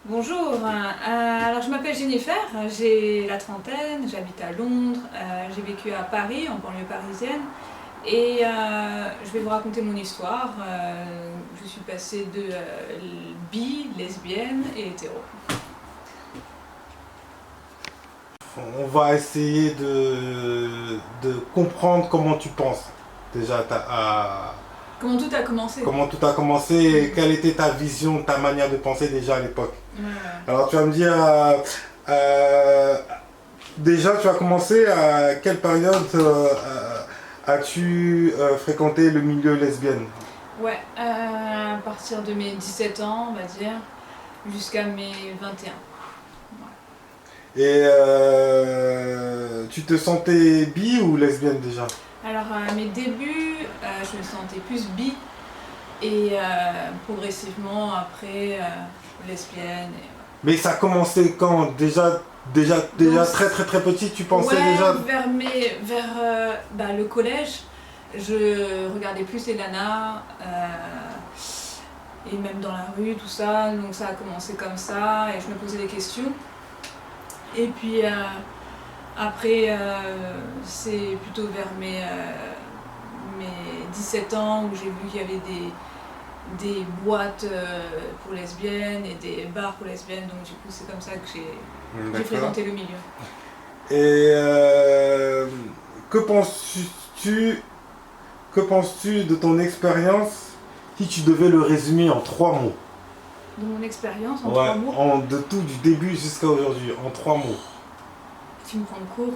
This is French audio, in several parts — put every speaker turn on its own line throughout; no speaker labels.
Bonjour, alors je m'appelle Jennifer, j'ai la trentaine, j'habite à Londres, j'ai vécu à Paris, en banlieue parisienne, et je vais vous raconter mon histoire. Je suis passée de bi, lesbienne et hétéro.
On va essayer de comprendre comment tu penses. Déjà,
Comment tout a commencé?
comment tout a commencé et quelle était ta vision, ta manière de penser déjà à l'époque.
Ouais.
Alors, tu vas me dire, déjà, tu as commencé à quelle période as-tu fréquenté le milieu lesbienne?
Ouais, à partir de mes 17 ans, on va dire, jusqu'à mes 21.
Et tu te sentais bi ou lesbienne déjà?
Alors à mes débuts, je me sentais plus bi et progressivement après lesbienne.
Mais ça a commencé quand? Déjà très très très petit, tu pensais
Ouais,
déjà?
vers le collège, je regardais plus les nanas et même dans la rue, tout ça. Donc ça a commencé comme ça et je me posais des questions. Et puis après, c'est plutôt vers mes 17 ans où j'ai vu qu'il y avait des boîtes pour lesbiennes et des bars pour lesbiennes. Donc du coup, c'est comme ça que j'ai fréquenté le milieu.
Et que penses-tu que penses-tu de ton expérience si tu devais le résumer en 3 mots?
De mon expérience, en
Ouais,
3 mots,
de tout, du début jusqu'à aujourd'hui, en 3 mots.
tu me prends de court.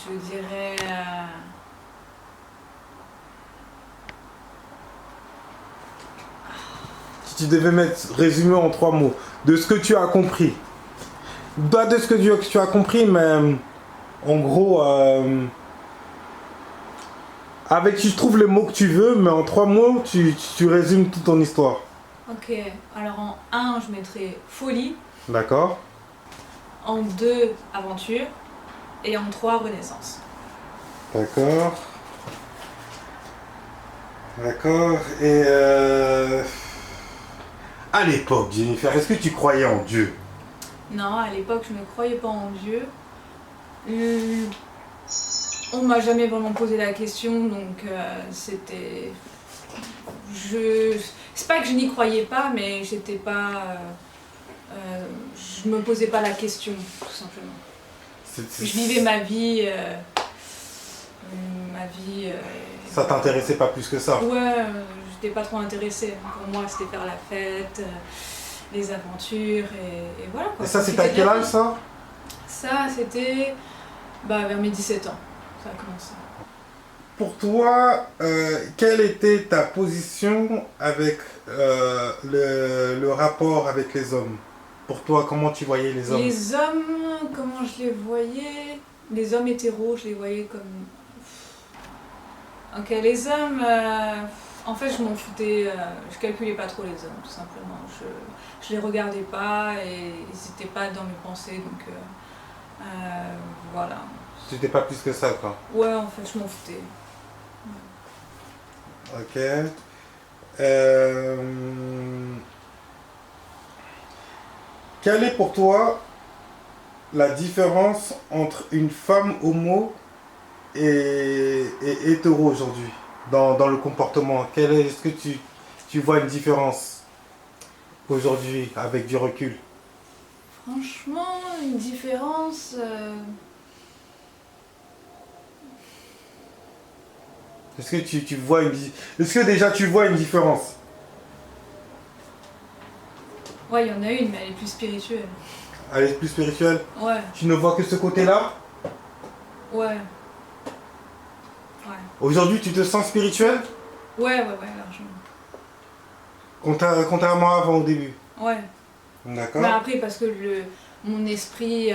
Je dirais.
Si tu devais résumer en 3 mots, de ce que tu as compris. Pas de ce que tu as compris, mais en gros, avec tu trouves les mots que tu veux, mais en 3 mots, tu résumes toute ton histoire.
Ok, alors en 1, je mettrais folie.
D'accord?
En 2, aventure. Et en 3, renaissance.
D'accord. D'accord. Et à l'époque, Jennifer, est-ce que tu croyais en Dieu?
Non, à l'époque, je ne croyais pas en Dieu. On m'a jamais vraiment posé la question, donc c'était. C'est pas que je n'y croyais pas, mais j'étais pas. Je me posais pas la question, tout simplement. Je vivais ma vie.
Ça t'intéressait pas plus que ça?
Ouais, j'étais pas trop intéressée. Pour moi, c'était faire la fête, les aventures, et voilà quoi.
Et ça, c'était à quel âge ça?
Ça, c'était vers mes 17 ans. Ça a commencé.
Pour toi, quelle était ta position avec le rapport avec les hommes? Pour toi, comment tu voyais les hommes?
Les hommes, comment je les voyais? Les hommes hétéros, je les voyais comme. Ok, les hommes, en fait, je m'en foutais, je calculais pas trop les hommes, tout simplement. Je les regardais pas et ils n'étaient pas dans mes pensées, donc voilà.
C'était pas plus que ça, quoi.
Ouais, en fait, je m'en foutais.
Ok. Quelle est pour toi la différence entre une femme homo et hétéro aujourd'hui dans le comportement? Est-ce que tu vois une différence aujourd'hui avec du recul?
Franchement, une différence.
Est-ce que tu vois est-ce que déjà tu vois une différence?
Ouais, il y en a une, mais elle est plus spirituelle.
Elle est plus spirituelle?
Ouais,
Tu ne vois que ce côté-là?
ouais, ouais.
Aujourd'hui, tu te sens spirituel?
Ouais, largement.
Contrairement à avant au début.
Ouais.
D'accord.
Mais après, parce que mon esprit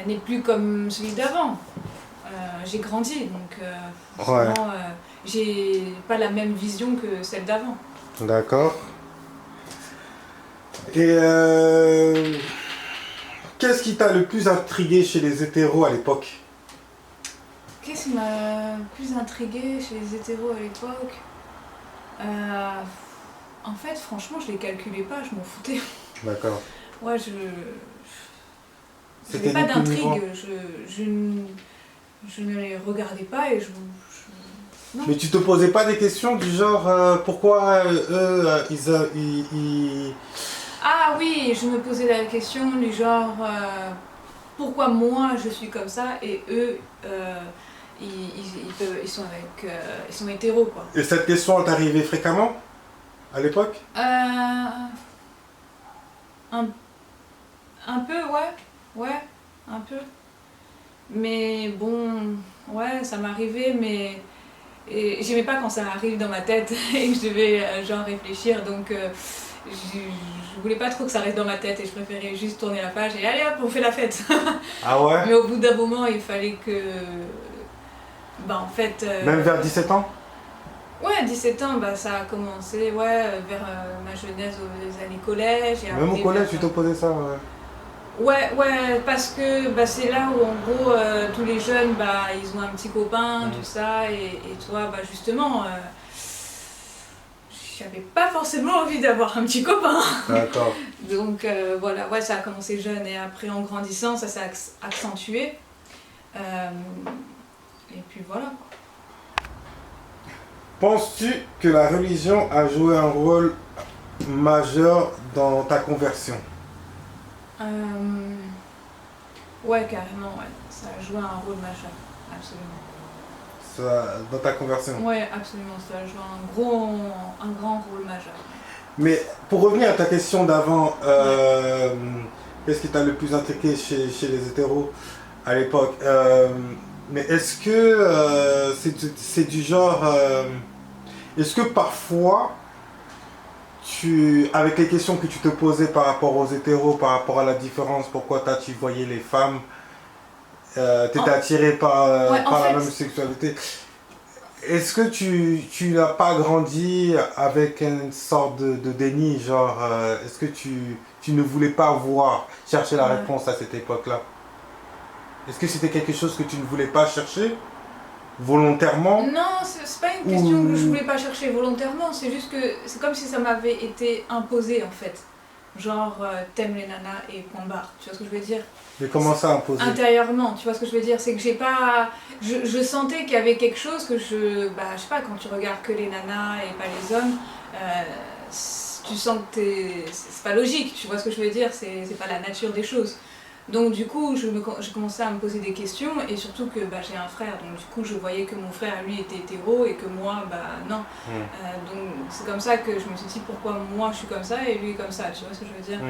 n'est plus comme celui d'avant. J'ai grandi, donc forcément, j'ai pas la même vision que celle d'avant.
D'accord. Et qu'est-ce qui t'a le plus intrigué chez les hétéros à l'époque?
Qu'est-ce qui m'a plus intriguée chez les hétéros à l'époque? En fait, franchement, je les calculais pas, je m'en foutais.
D'accord.
Ouais, je
C'était
n'avais pas
du coup niveau.
d'intrigue, je ne les regardais pas et non.
Mais tu te posais pas des questions du genre pourquoi eux
Ah oui, je me posais la question du genre pourquoi moi je suis comme ça et eux ils sont ils sont hétéros quoi.
Et cette question elle t'arrivait fréquemment à l'époque?
Un, un peu ouais, un peu. Mais bon, ouais, ça m'arrivait, mais j'aimais pas quand ça arrive dans ma tête et que je devais genre réfléchir, donc je voulais pas trop que ça reste dans ma tête et je préférais juste tourner la page et allez hop, on fait la fête.
Ah ouais?
Mais au bout d'un moment, il fallait que, bah en fait,
Même vers 17 ans?
ouais, 17 ans, bah ça a commencé, ouais, vers ma jeunesse aux années collège et
Même au
après
collège,
vers,
tu te posais ça, ouais.
ouais, parce que bah, c'est là où en gros tous les jeunes bah, ils ont un petit copain, tout ça, et toi bah, justement, j'avais pas forcément envie d'avoir un petit copain.
D'accord.
Donc voilà, ouais, ça a commencé jeune et après en grandissant ça s'est accentué. Et puis voilà.
Penses-tu que la religion a joué un rôle majeur dans ta conversion?
Ouais, carrément, ouais. Ça a joué un rôle majeur, absolument.
Dans ta conversion?
Ouais, absolument, ça a joué un grand rôle majeur.
Mais pour revenir à ta question d'avant, qu'est-ce qui t'a le plus intrigué chez les hétéros à l'époque? Mais est-ce que c'est du genre... est-ce que parfois, avec les questions que tu te posais par rapport aux hétéros, par rapport à la différence, pourquoi tu voyais les femmes, t'étais attiré par,
Ouais,
par la
fait,
même sexualité, est-ce que tu n'as pas grandi avec une sorte de déni, genre, est-ce que tu ne voulais pas chercher la réponse à cette époque-là? Est-ce que c'était quelque chose que tu ne voulais pas chercher volontairement?
non, c'est pas une question que je voulais pas chercher volontairement, c'est juste que c'est comme si ça m'avait été imposé en fait. Genre, t'aimes les nanas et point barre, tu vois ce que je veux dire?
Mais comment ça imposer?
Intérieurement, tu vois ce que je veux dire? C'est que j'ai pas. Je sentais qu'il y avait quelque chose que je. Bah, je sais pas, quand tu regardes que les nanas et pas les hommes, tu sens que c'est pas logique, tu vois ce que je veux dire? C'est pas la nature des choses. Donc du coup, je commençais à me poser des questions et surtout que bah, j'ai un frère, donc du coup je voyais que mon frère lui était hétéro et que moi, bah non. Donc c'est comme ça que je me suis dit pourquoi moi je suis comme ça et lui comme ça, tu vois ce que je veux dire?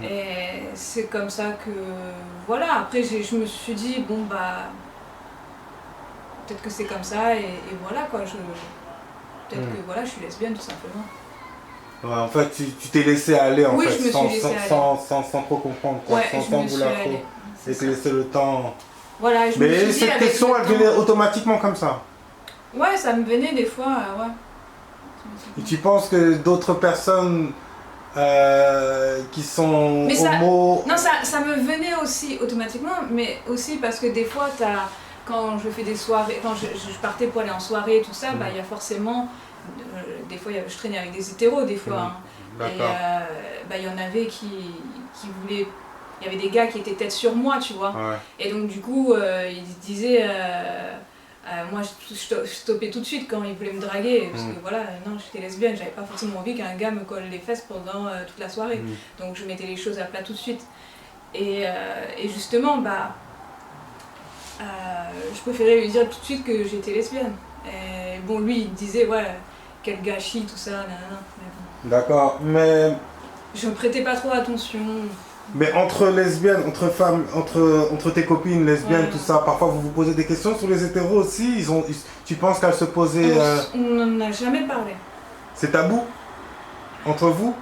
Et c'est comme ça que, voilà, après je me suis dit, bon bah, peut-être que c'est comme ça et voilà quoi, peut-être que voilà, je suis lesbienne tout simplement.
Ouais, en fait, tu t'es laissé aller en
Oui,
fait,
je me suis laissé aller.
sans trop comprendre, quoi,
Ouais,
sans vouloir trop. Et te laisser le temps.
Voilà, je me suis
Mais
dit,
cette question, elle venait automatiquement comme ça.
Ouais, ça me venait des fois, ouais.
Et tu penses que d'autres personnes qui sont homo...
Non, ça me venait aussi automatiquement, mais aussi parce que des fois, quand je fais des soirées, quand je partais pour aller en soirée et tout ça, bah il y a forcément... des fois, je traînais avec des hétéros, des fois. Hein.
D'accord.
Et bah, il y en avait qui voulaient... Il y avait des gars qui étaient tête sur moi, tu vois.
Ouais.
Et donc, du coup, ils disaient... moi, je stoppais tout de suite quand ils voulaient me draguer, parce que voilà, non, j'étais lesbienne, j'avais pas forcément envie qu'un gars me colle les fesses pendant toute la soirée. Donc, je mettais les choses à plat tout de suite. Et justement, bah... je préférais lui dire tout de suite que j'étais lesbienne. Et bon, lui, il me disait, ouais, quel gâchis, tout ça, nanana. Bon.
D'accord, mais...
Je me prêtais pas trop attention.
Mais entre lesbiennes, entre femmes, entre tes copines lesbiennes, tout ça, parfois vous vous posez des questions sur les hétéros aussi. Tu penses qu'elles se posaient...
On n'en a jamais parlé.
C'est tabou entre vous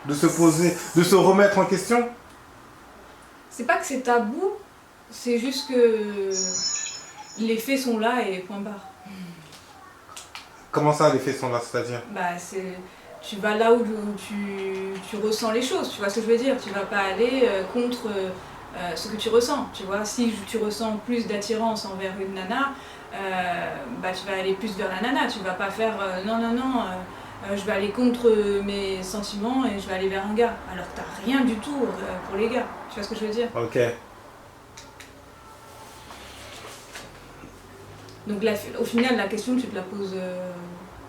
de se poser, de se remettre en question?
C'est pas que c'est tabou, c'est juste que les faits sont là et point barre.
Comment ça, les faits sont là, c'est-à-dire?
Bah, tu vas là où tu ressens les choses, tu vois ce que je veux dire? Tu vas pas aller contre ce que tu ressens, tu vois? Si tu ressens plus d'attirance envers une nana, bah, tu vas aller plus vers la nana. Tu vas pas faire non, non, non, je vais aller contre mes sentiments et je vais aller vers un gars. Alors que t'as rien du tout pour les gars. Tu vois ce que je veux dire?
Ok.
Donc là, au final, la question, tu te la poses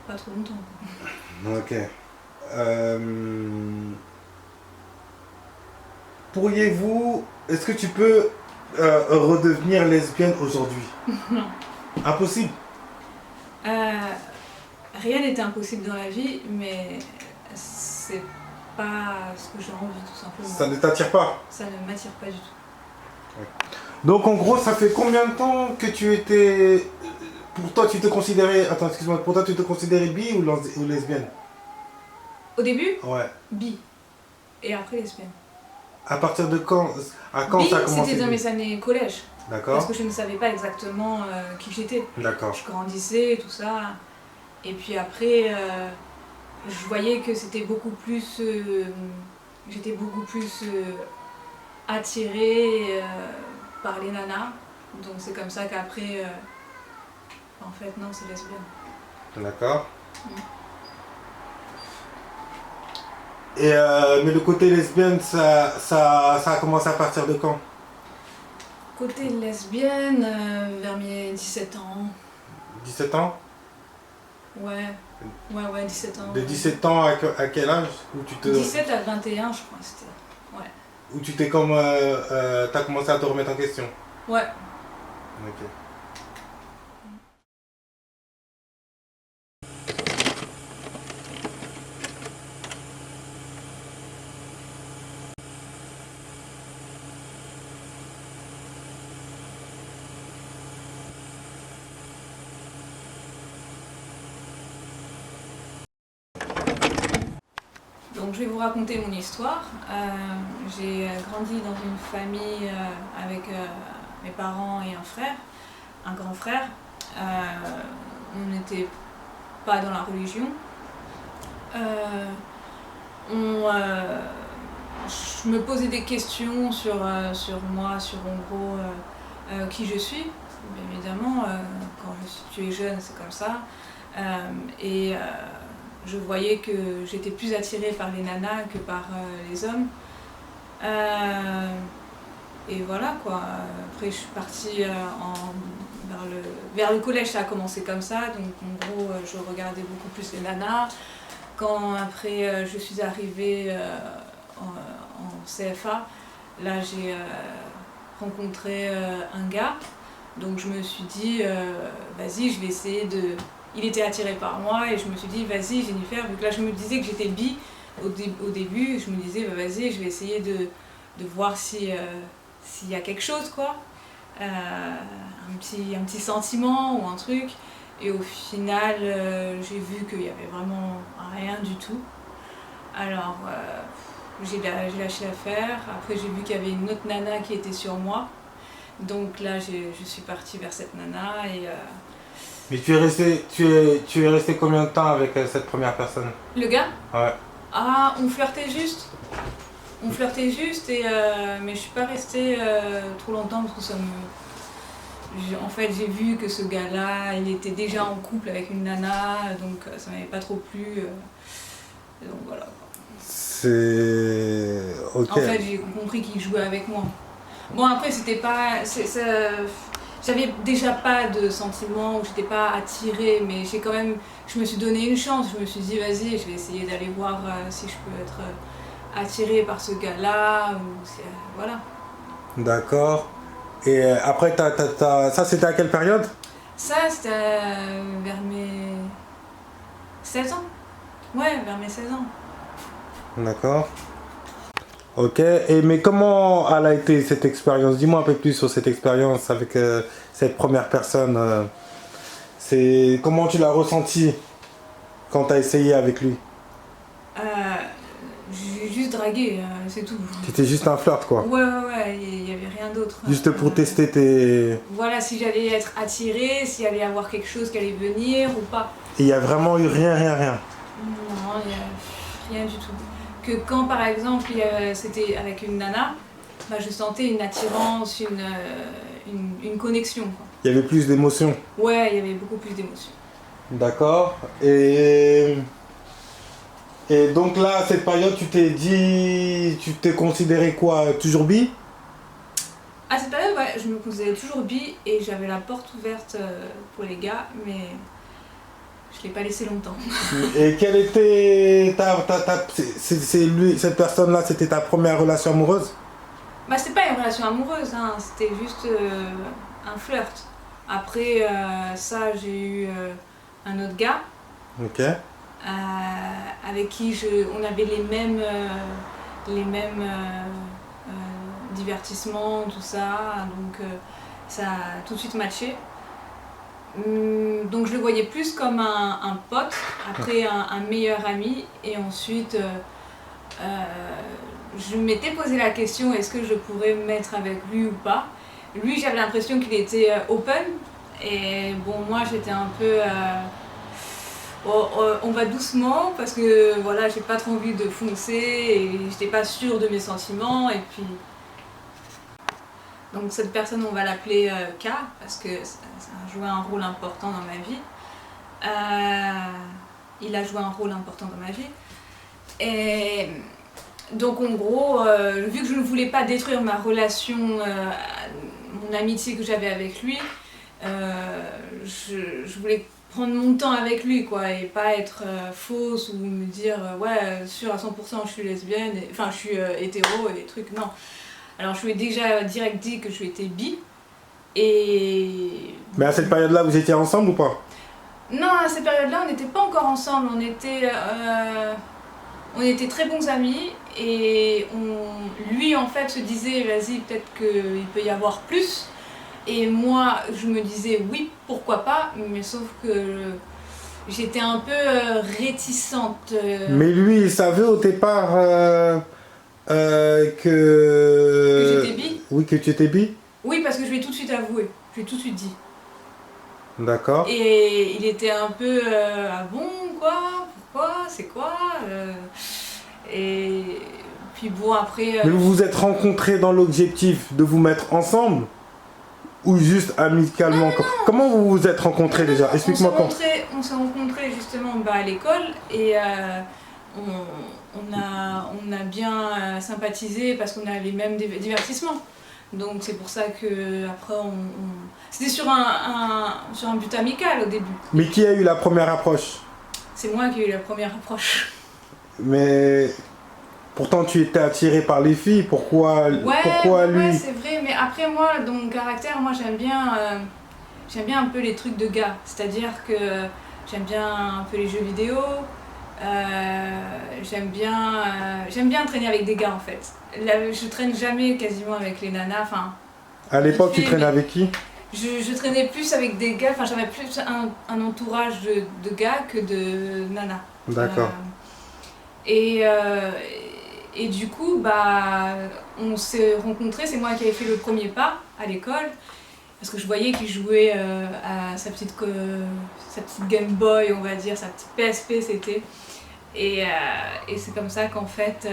pas trop longtemps.
Ok. Pourriez-vous... Est-ce que tu peux redevenir lesbienne aujourd'hui?
Non.
Impossible.
Rien n'était impossible dans la vie, mais c'est pas ce que j'ai envie, tout simplement.
Ça ne t'attire pas?
Ça ne m'attire pas du tout.
Ouais. Donc en gros, ça fait combien de temps que tu étais... Pour toi, tu te considérais... Attends, excuse-moi. Pour toi, tu te considérais bi ou lesbienne?
Au début,
Ouais.
bi. Et après lesbienne.
À partir de quand? À quand
bi,
ça a commencé?
c'était dans mes années collège.
D'accord.
Parce que je ne savais pas exactement qui j'étais.
D'accord.
Je grandissais, tout ça. Et puis après, je voyais que c'était beaucoup plus... j'étais beaucoup plus attirée par les nanas. Donc c'est comme ça qu'après... en fait, non, c'est lesbienne.
D'accord. Et mais le côté lesbienne, ça a commencé à partir de quand?
Côté lesbienne, vers mes 17 ans.
17 ans?
Ouais, 17 ans.
De 17 ans à quel âge?
17 à 21, je crois, c'était. Ouais.
Où tu t'es comme... t'as commencé à te remettre en question?
Ouais.
Ok.
Donc je vais vous raconter mon histoire. J'ai grandi dans une famille avec mes parents et un frère, un grand frère. On n'était pas dans la religion. Je me posais des questions sur moi, sur en gros qui je suis. Bien évidemment, quand tu es jeune, c'est comme ça. Je voyais que j'étais plus attirée par les nanas que par les hommes. Et voilà quoi. Après, je suis partie vers le collège, ça a commencé comme ça. Donc en gros, je regardais beaucoup plus les nanas. Quand après, je suis arrivée en CFA, là j'ai rencontré un gars. Donc je me suis dit, vas-y, je vais essayer de... Il était attiré par moi et je me suis dit, vas-y Jennifer, vu que là je me disais que j'étais bi au début, je me disais, bah, vas-y, je vais essayer de voir s'il y a quelque chose, quoi. Un petit sentiment ou un truc. Et au final, j'ai vu qu'il n'y avait vraiment rien du tout. Alors, j'ai lâché l'affaire. Après, j'ai vu qu'il y avait une autre nana qui était sur moi. Donc là, je suis partie vers cette nana et...
Mais tu es resté combien de temps avec cette première personne?
Le gars?
Ouais.
Ah, on flirtait juste. On flirtait juste, mais je suis pas restée trop longtemps parce que ça me... En fait, j'ai vu que ce gars-là, il était déjà en couple avec une nana, donc ça m'avait pas trop plu. Et donc voilà.
C'est... Ok.
En fait, j'ai compris qu'il jouait avec moi. Bon, après, c'était pas... J'avais déjà pas de sentiments, j'étais pas attirée, mais je me suis donné une chance. Je me suis dit, vas-y, je vais essayer d'aller voir si je peux être attirée par ce gars-là. Voilà.
D'accord. Et après, ça c'était à quelle période?
Ça, c'était vers mes 16 ans. Ouais, vers mes 16 ans.
D'accord. Ok, mais comment elle a été cette expérience? Dis-moi un peu plus sur cette expérience avec cette première personne. Comment tu l'as ressenti quand tu as essayé avec lui?
J'ai juste dragué, c'est tout.
C'était juste un flirt, quoi.
Ouais, il n'y avait rien d'autre.
Juste pour tester tes...
Voilà, si j'allais être attirée, s'il allait y avoir quelque chose qui allait venir ou pas.
Et il n'y a vraiment eu rien?
Non, il n'y a rien du tout. Que quand par exemple c'était avec une nana, bah, je sentais une attirance, une connexion, quoi.
Il y avait plus d'émotions.
Ouais, il y avait beaucoup plus d'émotions.
D'accord. Et donc là, à cette période, tu t'es considéré quoi? Toujours bi?
À cette période, ouais, je me considérais toujours bi et j'avais la porte ouverte pour les gars, mais je l'ai pas laissé longtemps.
Et quelle était cette personne-là, c'était ta première relation amoureuse?
Bah, c'était pas une relation amoureuse, hein, c'était juste un flirt. Après ça, j'ai eu un autre gars.
Ok.
Avec qui on avait les mêmes divertissements, tout ça, donc ça a tout de suite matché. Donc je le voyais plus comme un pote, après un meilleur ami, et ensuite je m'étais posé la question, est-ce que je pourrais me mettre avec lui ou pas. Lui, j'avais l'impression qu'il était open, et bon, moi j'étais un peu... on va doucement parce que voilà, j'ai pas trop envie de foncer et j'étais pas sûre de mes sentiments, et puis donc cette personne, on va l'appeler K parce que ça a joué un rôle important dans ma vie. Il a joué un rôle important dans ma vie, et donc en gros, vu que je ne voulais pas détruire ma relation, mon amitié que j'avais avec lui, je voulais prendre mon temps avec lui, quoi, et pas être fausse ou me dire ouais, sûr à 100% je suis lesbienne, enfin je suis hétéro et des trucs, non. Alors je lui ai déjà direct dit que je étais bi, et...
Mais à cette période-là, vous étiez ensemble ou pas?
Non, à cette période-là, on n'était pas encore ensemble, on était très bons amis, et lui en fait se disait vas-y, peut-être qu'il peut y avoir plus. Et moi, je me disais oui, pourquoi pas, mais sauf que j'étais un peu réticente.
Mais lui, il savait au départ que...
Que j'étais bi?
Oui, que tu étais bi?
Oui, parce que je lui ai tout de suite avoué, je lui ai tout de suite dit.
D'accord.
Et il était un peu ah bon, quoi? Pourquoi? C'est quoi? Et puis bon, après...
Mais vous vous êtes rencontrés dans l'objectif de vous mettre ensemble? Ou juste amicalement?
Non.
Comment vous vous êtes rencontrés déjà? Explique-moi quand.
On s'est rencontrés justement à l'école, et on a bien sympathisé parce qu'on a les mêmes divertissements. Donc c'est pour ça que après c'était sur un but amical au début.
Mais qui a eu la première approche?
C'est moi qui ai eu la première approche.
Mais pourtant tu étais attiré par les filles, pourquoi lui?
Ouais, c'est vrai, mais après moi, dans mon caractère, moi j'aime bien un peu les trucs de gars. C'est-à-dire que j'aime bien un peu les jeux vidéo, j'aime bien traîner avec des gars en fait. Là, je traîne jamais quasiment avec les nanas, enfin...
À l'époque, tu traînais avec qui?
Je traînais plus avec des gars, enfin j'avais plus un entourage de gars que de nanas.
D'accord.
Et du coup, bah, on s'est rencontrés, c'est moi qui avais fait le premier pas à l'école, parce que je voyais qu'il jouait à sa petite Game Boy, on va dire, sa petite PSP c'était. Et c'est comme ça qu'en fait,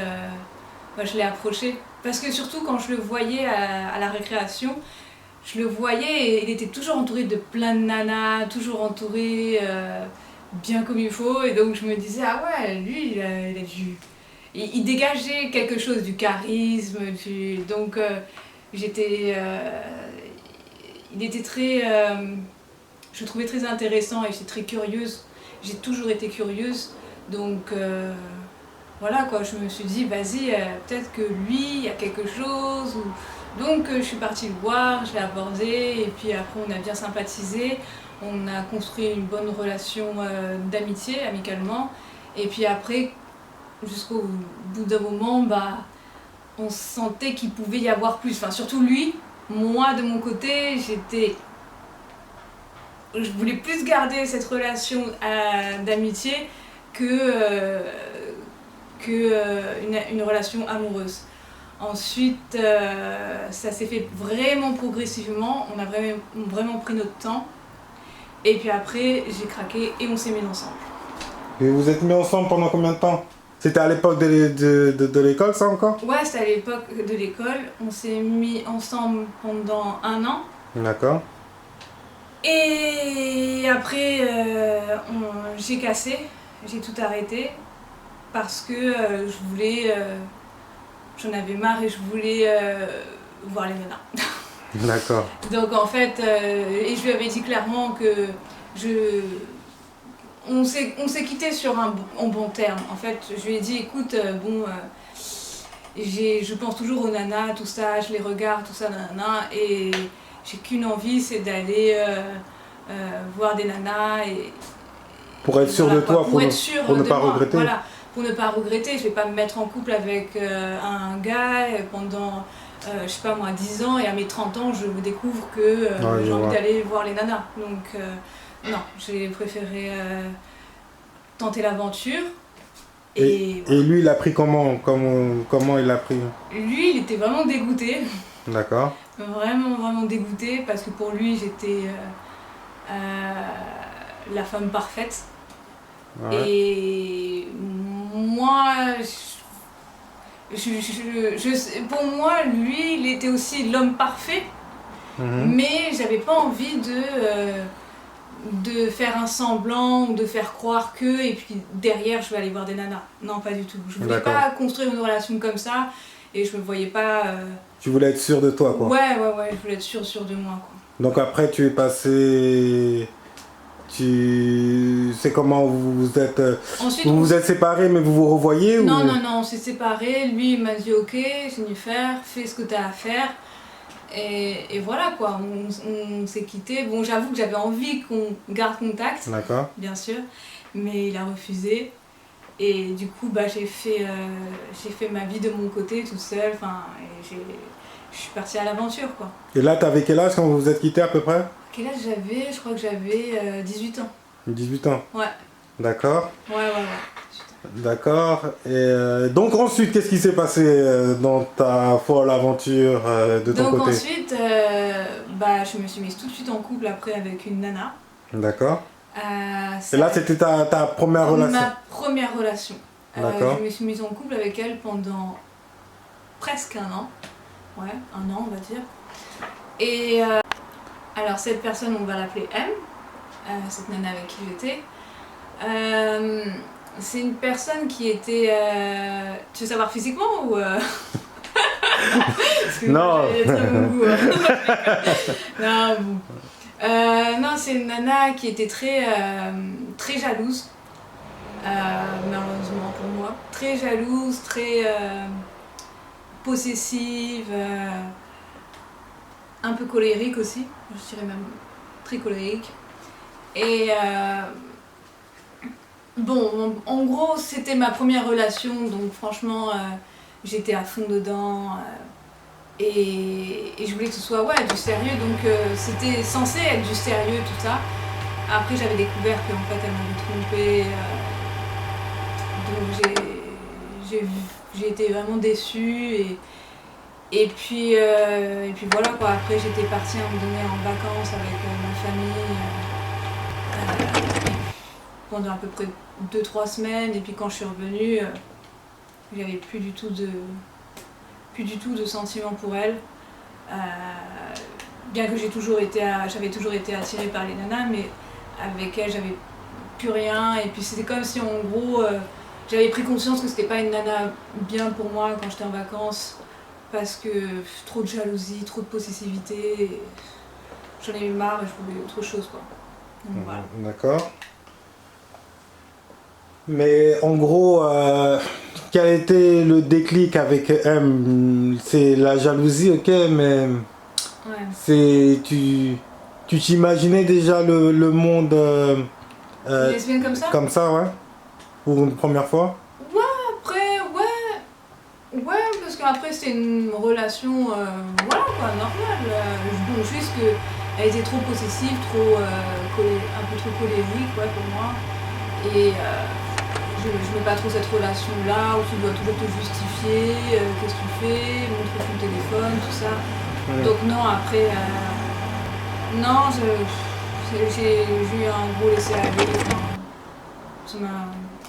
moi, je l'ai approché. Parce que surtout quand je le voyais à la récréation, je le voyais et il était toujours entouré de plein de nanas, toujours entouré bien comme il faut. Et donc je me disais, ah ouais, lui, il dégageait quelque chose, du charisme, donc j'étais... il était très... je le trouvais très intéressant et j'étais très curieuse. J'ai toujours été curieuse, donc voilà quoi, je me suis dit, vas-y, peut-être que lui, il y a quelque chose. Donc je suis partie le voir, je l'ai abordé, et puis après on a bien sympathisé. On a construit une bonne relation d'amitié, amicalement. Et puis après, jusqu'au bout d'un moment, bah, on sentait qu'il pouvait y avoir plus. Enfin, surtout lui. Moi, de mon côté, je voulais plus garder cette relation d'amitié que une relation amoureuse. Ensuite, ça s'est fait vraiment progressivement. On a vraiment pris notre temps. Et puis après, j'ai craqué et on s'est mis ensemble.
Et vous êtes mis ensemble pendant combien de temps? C'était à l'époque de l'école, ça encore?
Ouais, c'était à l'époque de l'école. On s'est mis ensemble pendant 1 an.
D'accord.
Et après, j'ai cassé, j'ai tout arrêté parce que j'en avais marre et je voulais voir les nanas.
D'accord.
Donc en fait, et je lui avais dit clairement que je, on s'est quitté sur en bon terme. En fait, je lui ai dit, écoute, je pense toujours aux nanas, tout ça, je les regarde, tout ça, nanana, et j'ai qu'une envie, c'est d'aller voir des nanas
Pour être sûr de toi,
pour être sûr
pour ne
de
pas
moi,
regretter.
voilà, pour ne pas regretter. Je vais pas me mettre en couple avec un gars pendant, je sais pas moi, 10 ans, et à mes 30 ans, je me découvre que j'ai envie d'aller voir les nanas. Donc non, j'ai préféré tenter l'aventure.
Et lui, il a pris comment il a pris?
Lui, il était vraiment dégoûté.
D'accord.
Vraiment, vraiment dégoûté parce que pour lui, j'étais la femme parfaite.
Ouais.
Et moi, pour moi, lui, il était aussi l'homme parfait. Mais j'avais pas envie de faire un semblant ou de faire croire que, et puis derrière, je vais aller voir des nanas. Non, pas du tout. Je voulais pas construire une relation comme ça et je me voyais pas.
Tu voulais être sûr de toi, quoi.
Ouais, je voulais être sûr de moi, quoi.
Donc après, tu es passé. C'est comment vous êtes.
Ensuite,
vous vous êtes séparés, mais vous vous revoyez
non,
ou...
non, on s'est séparés. Lui, il m'a dit ok, Jennifer, fais ce que t'as à faire. Et voilà quoi, on s'est quittés. Bon, j'avoue que j'avais envie qu'on garde contact, bien sûr, mais il a refusé. Et du coup, j'ai fait ma vie de mon côté toute seule. Et je suis partie à l'aventure, quoi.
Et là, t'avais quel âge quand vous vous êtes quittés à peu près?
Quel âge j'avais? Je crois que j'avais 18 ans.
18 ans?
Ouais.
D'accord.
Ouais.
D'accord. Et donc ensuite, qu'est-ce qui s'est passé dans ta folle aventure de ton côté?
Donc ensuite, je me suis mise tout de suite en couple après avec une nana.
D'accord. Et là, c'était ta première relation?
Ma première relation.
D'accord.
Je me suis mise en couple avec elle pendant presque un an. Ouais, un an, on va dire. Et alors, cette personne, on va l'appeler M, cette nana avec qui j'étais. C'est une personne qui était... Tu veux savoir physiquement ou... Parce que
non.
J'ai très bon goût. Non, bon. Non, c'est une nana qui était très jalouse. Malheureusement pour moi. Très jalouse, très possessive, un peu colérique aussi. Je dirais même très colérique. Et bon, en gros, c'était ma première relation, donc franchement, j'étais à fond dedans. Et je voulais que ce soit du sérieux, donc c'était censé être du sérieux, tout ça. Après, j'avais découvert qu'en fait, elle m'avait trompée. Donc j'ai été vraiment déçue. Et puis voilà quoi. Après, j'étais partie à un moment donné en vacances avec ma famille pendant à peu près 2-3 semaines. Et puis quand je suis revenue, j'avais plus du tout de sentiments pour elle. Bien que j'avais toujours été attirée par les nanas, mais avec elle, j'avais plus rien. Et puis c'était comme si en gros, j'avais pris conscience que c'était pas une nana bien pour moi quand j'étais en vacances. Parce que trop de jalousie, trop de possessivité. J'en ai eu marre et je voulais autre chose, quoi. Donc, voilà.
D'accord. Mais en gros, quel était le déclic avec M? C'est la jalousie, ok, mais c'est tu t'imaginais déjà le monde
lesbienne comme ça?
Comme ça, ouais. Pour une première fois?
Ouais, parce qu'après c'était une relation, voilà quoi, normale. Bon, juste qu'elle était trop possessive, un peu trop colérique, ouais, pour moi. Et je n'aimais pas trop cette relation-là, où tu dois toujours te justifier, qu'est-ce que tu fais, montrer ton téléphone, tout ça. Ouais. Donc non, après, non, j'ai eu un gros laisser-aller.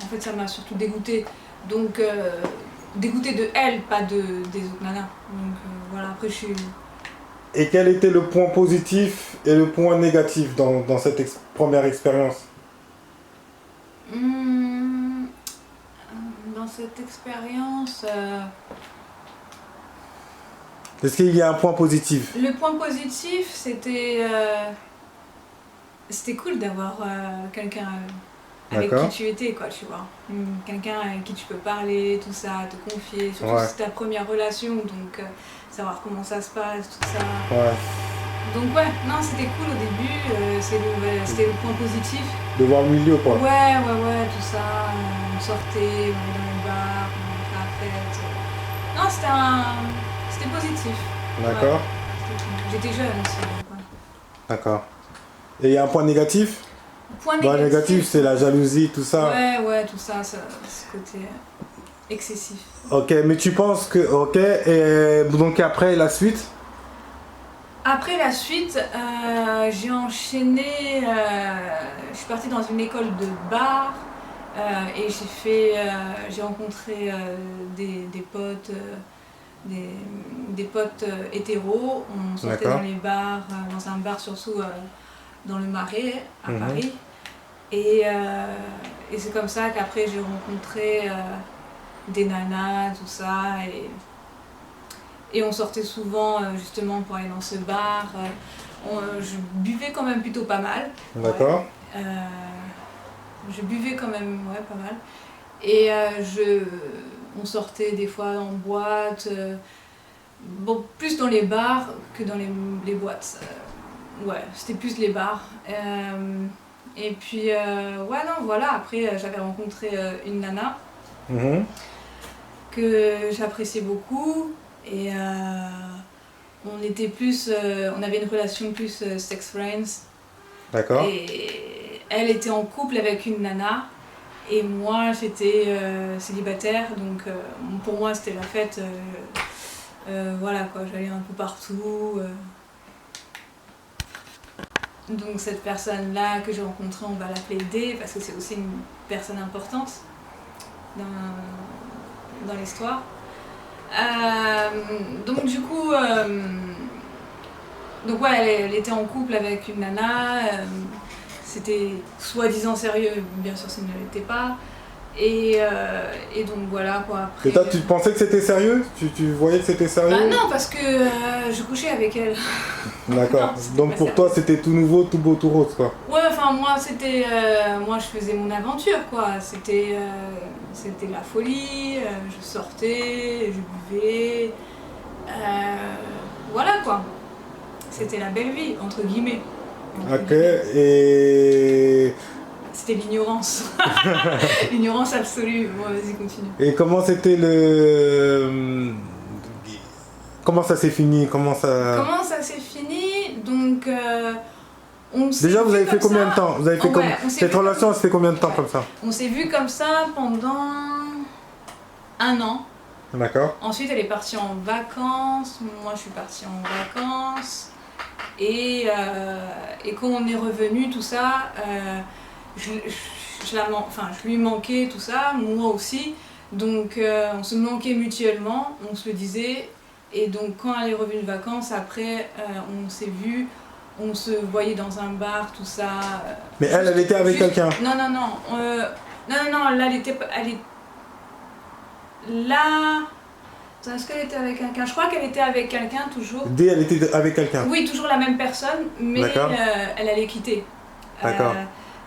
En fait, ça m'a surtout dégoûtée. Donc, dégoûtée de elle, pas des autres nanas. Donc voilà, après je
Et quel était le point positif et le point négatif dans cette première expérience?
Dans cette expérience,
Est-ce qu'il y a un point positif?
le point positif, c'était cool d'avoir quelqu'un avec
D'accord.
qui tu étais, quoi, tu vois. Quelqu'un avec qui tu peux parler, tout ça, te confier, surtout
Ouais.
si c'est ta première relation, donc savoir comment ça se passe, tout ça.
Ouais.
Donc ouais, non, c'était cool au début, c'était le point positif.
De voir le milieu, quoi.
Ouais, tout ça, on sortait, on allait dans les bars, on allait faire la fête. Non, c'était positif.
D'accord.
Ouais, c'était cool. J'étais jeune aussi, donc ouais.
D'accord. Et il y a un point négatif?
Point
Bah, négatif, c'est la jalousie, tout ça.
Ouais, tout ça, ce côté excessif.
Ok, mais tu penses que... Ok, et donc après, la suite?
Après la suite, j'ai enchaîné, je suis partie dans une école de bar et j'ai rencontré des potes, des potes hétéros. On sortait
D'accord.
dans les bars, dans un bar surtout dans le Marais à
Mhm.
Paris. Et c'est comme ça qu'après j'ai rencontré des nanas, tout ça. Et on sortait souvent justement pour aller dans ce bar. Je buvais quand même plutôt pas mal.
D'accord.
Ouais. Je buvais quand même pas mal. Et on sortait des fois en boîte. Bon, plus dans les bars que dans les boîtes. Ouais, c'était plus les bars. Et puis, ouais, non, voilà. Après, j'avais rencontré une nana
Mhm.
que j'appréciais beaucoup. Et on était on avait une relation plus sex friends.
D'accord.
Et elle était en couple avec une nana. Et moi, j'étais célibataire. Donc, pour moi, c'était la fête. Voilà quoi, j'allais un peu partout. Donc, cette personne-là que j'ai rencontrée, on va l'appeler D parce que c'est aussi une personne importante dans l'histoire. Donc du coup, donc ouais, elle était en couple avec une nana, c'était soi-disant sérieux, bien sûr ça ne l'était pas, et donc voilà quoi. Après,
Et toi, tu pensais que c'était sérieux? Tu voyais que c'était sérieux?
bah non, parce que je couchais avec elle.
D'accord.
Non,
Donc
pas
pour
sérieux.
toi, c'était tout nouveau, tout beau, tout rose, quoi.
Ouais, enfin moi c'était, moi je faisais mon aventure quoi, c'était la folie, je sortais, je buvais, voilà quoi, c'était la belle vie entre guillemets.
Ok, et...
C'était l'ignorance, l'ignorance absolue. Bon, vas-y continue.
Et comment c'était le... Comment ça s'est fini? Comment ça...
Comment ça s'est fini? Donc on s'est
Déjà, vous
vu
avez fait
comme
combien
ça.
de temps? Vous avez fait
Ouais,
comme...
on s'est
Cette
vu
relation,
comme-
ça fait combien de temps
Ouais.
comme ça?
On s'est vu comme ça pendant 1 an.
D'accord.
Ensuite, elle est partie en vacances. Moi, je suis partie en vacances. Et quand on est revenu, tout ça, je lui manquais, tout ça, moi aussi. Donc, on se manquait mutuellement, on se le disait. Et donc, quand elle est revenue de vacances, après, on s'est vu, on se voyait dans un bar, tout ça.
Mais elle était avec quelqu'un?
Non, là, là... Attends, est-ce qu'elle était avec quelqu'un? Je crois qu'elle était avec quelqu'un toujours.
D, elle était avec quelqu'un?
Oui, toujours la même personne, mais
D'accord.
elle allait quitter.
D'accord.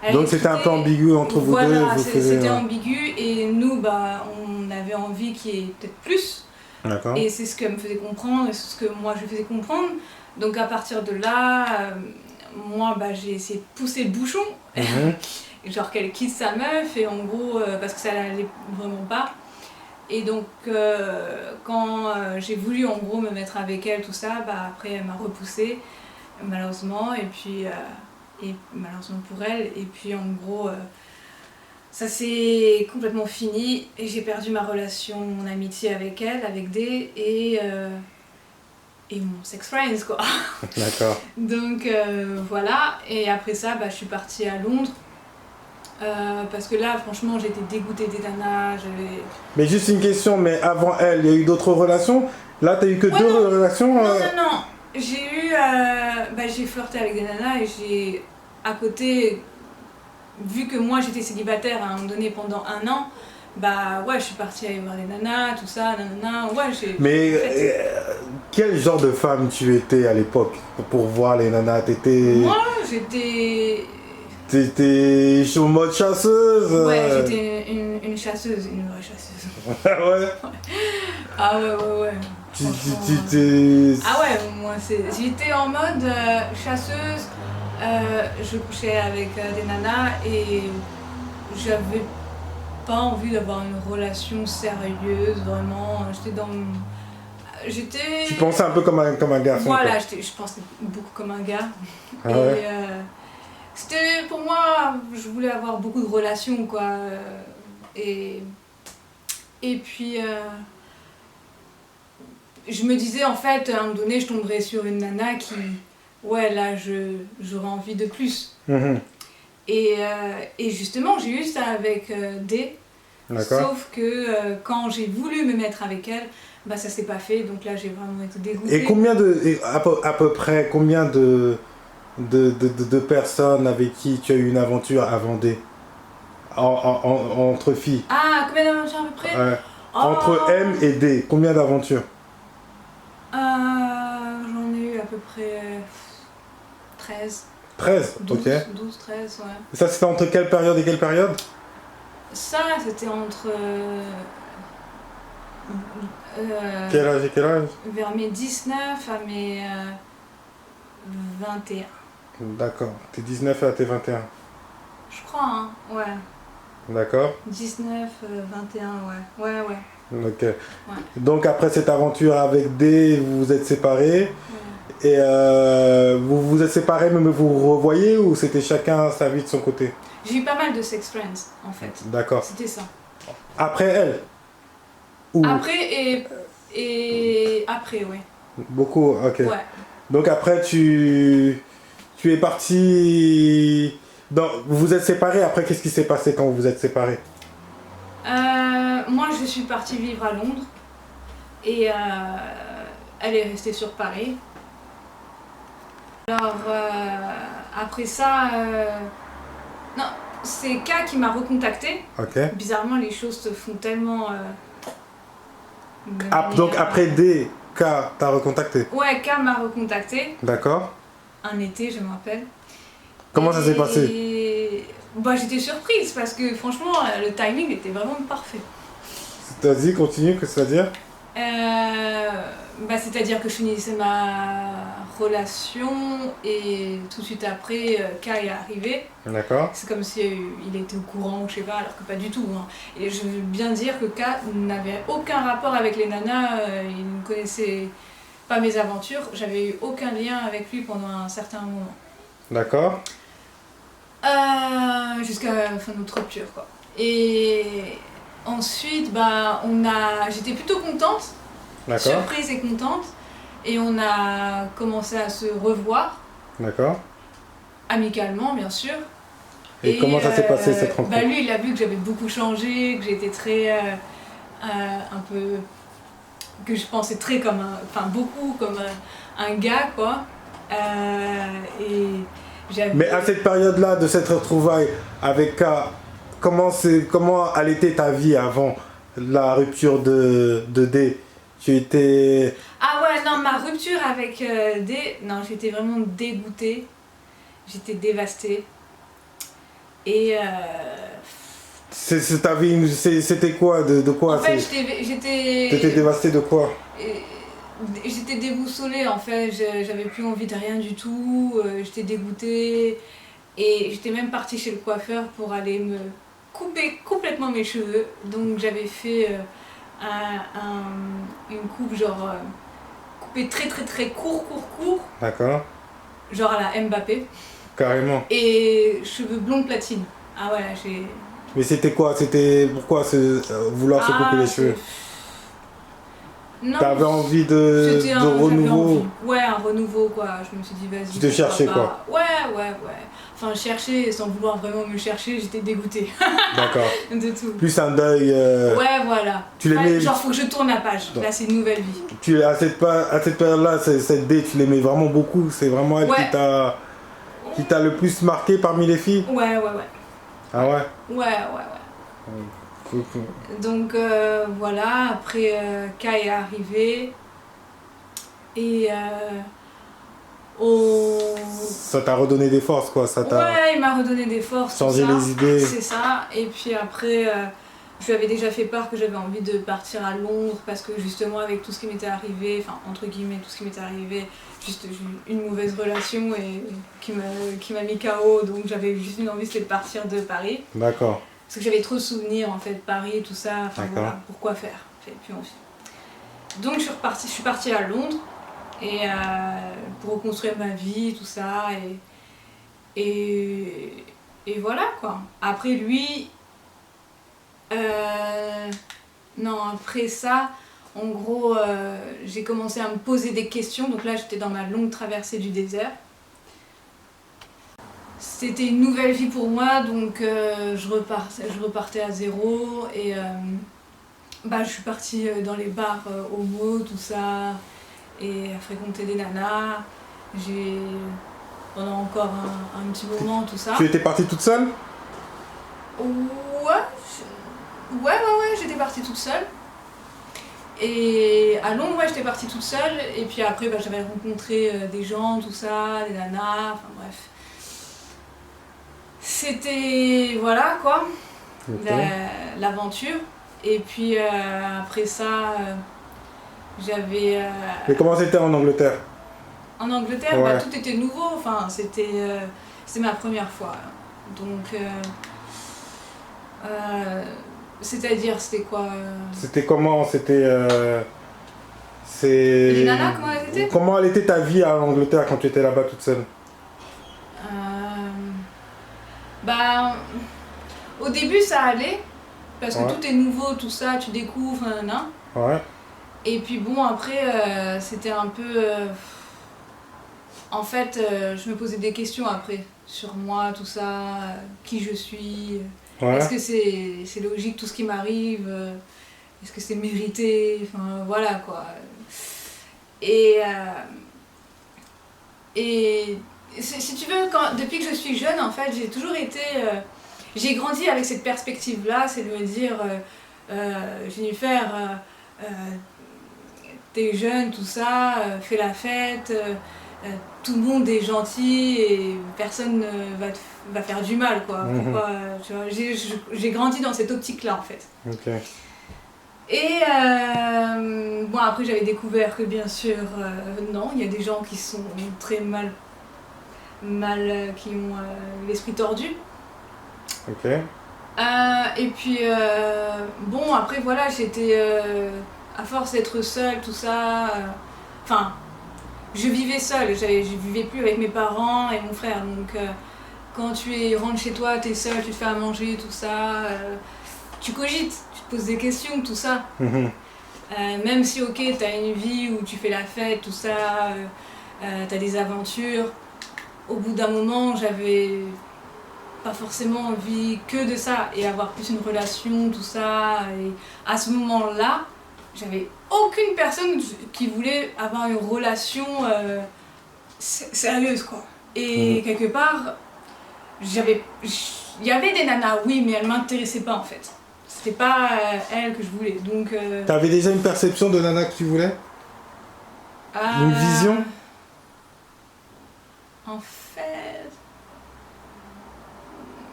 Elle
Donc
allait
c'était un
quitter.
peu ambigu entre vous deux.
Voilà,
Vous faisiez...
c'était ambigu et nous, bah, on avait envie qu'il y ait peut-être plus.
D'accord.
Et c'est ce qu'elle me faisait comprendre et c'est ce que moi je lui faisais comprendre. Donc à partir de là, moi, bah, j'ai essayé de pousser le bouchon.
Mhm.
Genre qu'elle quitte sa meuf et en gros, parce que ça n'allait vraiment pas. Et donc, quand j'ai voulu en gros me mettre avec elle, tout ça, bah après elle m'a repoussée, malheureusement, et puis malheureusement pour elle, et puis en gros, ça s'est complètement fini, et j'ai perdu ma relation, mon amitié avec elle, avec D, et mon sex friends quoi.
D'accord.
Donc voilà, et après ça, bah, je suis partie à Londres. Parce que là, franchement, j'étais dégoûtée des nanas.
Mais juste une question, mais avant elle, il y a eu d'autres relations? Là, t'as eu que
Ouais,
deux
non.
relations?
Non. J'ai flirté avec des nanas et j'ai, à côté, vu que moi j'étais célibataire à un moment donné pendant 1 an, bah ouais, je suis partie aller voir des nanas, tout ça, nanana, ouais, j'ai...
Mais
en fait,
quel genre de femme tu étais à l'époque pour voir les nanas?
moi, j'étais...
T'étais en mode chasseuse?
Ouais, j'étais une chasseuse, une vraie chasseuse.
Ah ouais?
Ah ouais. Ah ouais, moi, j'étais en mode chasseuse, je couchais avec des nanas et j'avais pas envie d'avoir une relation sérieuse, vraiment. J'étais...
Tu pensais un peu comme un garçon?
Voilà, je pensais beaucoup comme un gars.
Ah
Et
ouais?
c'était pour moi, je voulais avoir beaucoup de relations, quoi. Et puis, je me disais, en fait, à un moment donné, je tomberais sur une nana qui, ouais, là, j'aurais envie de plus.
Mhm.
Et justement, j'ai eu ça avec D.
D'accord.
Sauf que quand j'ai voulu me mettre avec elle, bah ça s'est pas fait, donc là j'ai vraiment été dégoûtée.
Et à peu près, combien de personnes avec qui tu as eu une aventure avant D? Entre filles?
Ah, combien d'aventures à peu près?
Ouais.
Oh,
Entre M et D, combien d'aventures?
j'en ai eu à peu près 13.
13,
12,
ok.
12, 13, ouais.
Et ça, c'était entre quelle période et quelle période?
Ça, c'était entre...
Quel âge et quel âge?
vers mes 19 à mes 21.
D'accord. T'es 19 à tes 21.
Je crois, hein, ouais.
D'accord.
19, 21, ouais. Ouais.
Ok. Donc après cette aventure avec D, vous vous êtes séparés.
Ouais.
Et vous vous êtes séparés, mais vous vous revoyez ou c'était chacun sa vie de son côté?
J'ai eu pas mal de sex friends, en fait.
D'accord.
C'était ça.
Après elle? Ou
Après et après, ouais.
beaucoup, ok.
Ouais.
Donc après tu es parti... Vous vous êtes séparés, après qu'est-ce qui s'est passé quand vous vous êtes séparés?
Moi, je suis partie vivre à Londres et elle est restée sur Paris. Alors, après ça, non, c'est K qui m'a recontacté.
Ok.
Bizarrement, les choses se font tellement...
Donc après D, K t'a recontacté?
Ouais, K m'a recontacté.
D'accord.
Un été, je me rappelle.
Comment ça s'est passé?
Bah, j'étais surprise parce que franchement, le timing était vraiment parfait.
Vas-y, continue, que c'est-à-dire?
C'est-à-dire que je finissais ma relation et tout de suite après, K est arrivé.
D'accord.
C'est comme si il était au courant ou je sais pas, alors que pas du tout. Hein. Et je veux bien dire que K n'avait aucun rapport avec les nanas, il ne connaissait pas mes aventures. J'avais eu aucun lien avec lui pendant un certain moment.
D'accord.
Jusqu'à la fin de notre rupture, quoi. Et ensuite, j'étais plutôt contente, surprise et contente, et on a commencé à se revoir.
D'accord.
Amicalement, bien sûr.
Et comment ça s'est passé cette rencontre?
Lui, il a vu que j'avais beaucoup changé, que j'étais très un peu, que je pensais très comme beaucoup comme un gars, quoi.
Mais à cette période-là, de cette retrouvaille avec K, comment elle était ta vie avant la rupture de D? Tu étais...
Ah ouais, non, ma rupture avec D, non, j'étais vraiment dégoûtée. J'étais dévastée. Et...
C'était quoi? De quoi?
En fait, j'étais...
T'étais dévastée de quoi?
J'étais déboussolée, en fait, j'avais plus envie de rien du tout, j'étais dégoûtée. Et j'étais même partie chez le coiffeur pour aller me couper complètement mes cheveux. Donc j'avais fait une coupe genre coupée très très très court.
D'accord.
Genre à la Mbappé.
Carrément.
Et cheveux blond platine. Ah ouais, j'ai...
Mais c'était quoi? C'était pourquoi vouloir se couper les cheveux?
Non.
T'avais envie de renouveau?
Ouais, un renouveau, quoi. Je me suis dit, vas-y.
Tu te cherchais, quoi?
Ouais. enfin chercher sans vouloir vraiment me chercher, j'étais dégoûtée
D'accord.
de tout.
Plus un deuil.
Ouais, voilà.
Tu l'aimais.
Genre, faut que je tourne la page. Là, c'est une nouvelle vie.
À cette période-là, cette date, tu l'aimais vraiment beaucoup. C'est vraiment elle qui t'a le plus marqué parmi les filles.
Ouais.
Ah ouais.
Ouais.
Cool.
Donc voilà, après Kai est arrivé et
ça t'a redonné des forces, quoi.
Ouais, il m'a redonné des forces.
Changé les idées.
C'est ça. Et puis après, je lui avais déjà fait part que j'avais envie de partir à Londres parce que justement avec tout ce qui m'était arrivé, enfin entre guillemets tout ce qui m'était arrivé, juste j'ai eu une mauvaise relation et qui m'a mis KO, donc j'avais juste une envie, c'était de partir de Paris.
D'accord.
Parce que j'avais trop de souvenirs en fait, Paris, tout ça, enfin voilà, pourquoi faire, j'avais plus envie. Donc je suis partie à Londres et pour reconstruire ma vie, tout ça, et voilà quoi. Après lui, non, après ça, en gros, j'ai commencé à me poser des questions, donc là j'étais dans ma longue traversée du désert. C'était une nouvelle vie pour moi, donc je repartais à zéro et je suis partie dans les bars homo, tout ça, et à fréquenter des nanas. J'ai pendant encore un petit moment, tout ça.
Tu étais partie toute seule?
Ouais, j'étais partie toute seule. Et à Londres, j'étais partie toute seule, et puis après j'avais rencontré des gens, tout ça, des nanas, enfin bref. C'était, voilà quoi, l'aventure. Et puis après ça, j'avais...
Mais comment c'était en Angleterre?
En Angleterre, tout était nouveau, enfin c'était ma première fois. Donc, c'est-à-dire, c'était quoi
C'était comment?
Les nanas, comment elles étaient?
Comment elle était ta vie en Angleterre quand tu étais là-bas toute seule?
Au début ça allait, parce que tout est nouveau, tout ça, tu découvres, nanana.
Ouais.
Et puis bon, après, c'était un peu... En fait, je me posais des questions après, sur moi, tout ça, qui je suis, est-ce que c'est logique tout ce qui m'arrive, est-ce que c'est mérité, enfin voilà quoi. Et si tu veux, depuis que je suis jeune, en fait, j'ai toujours été... j'ai grandi avec cette perspective-là, c'est de me dire, Jennifer, t'es jeune, tout ça, fais la fête, tout le monde est gentil et personne ne va faire du mal, quoi. Pourquoi, tu vois, j'ai grandi dans cette optique-là, en fait.
Ok.
Et après j'avais découvert que bien sûr, non, il y a des gens qui sont très mal qui ont l'esprit tordu.
Ok.
Et puis, après voilà, j'étais, à force d'être seule, tout ça, je vivais seule, je vivais plus avec mes parents et mon frère, donc quand tu rentres chez toi, t'es seule, tu te fais à manger, tout ça, tu cogites, tu te poses des questions, tout ça. Même si ok, t'as une vie où tu fais la fête, tout ça, t'as des aventures, au bout d'un moment, j'avais pas forcément envie que de ça et avoir plus une relation, tout ça. Et à ce moment-là, j'avais aucune personne qui voulait avoir une relation sérieuse, quoi. Et quelque part, il y avait des nanas, oui, mais elles m'intéressaient pas en fait. C'était pas elles que je voulais. Donc.
T'avais déjà une perception de nana que tu voulais? Une vision?
En fait...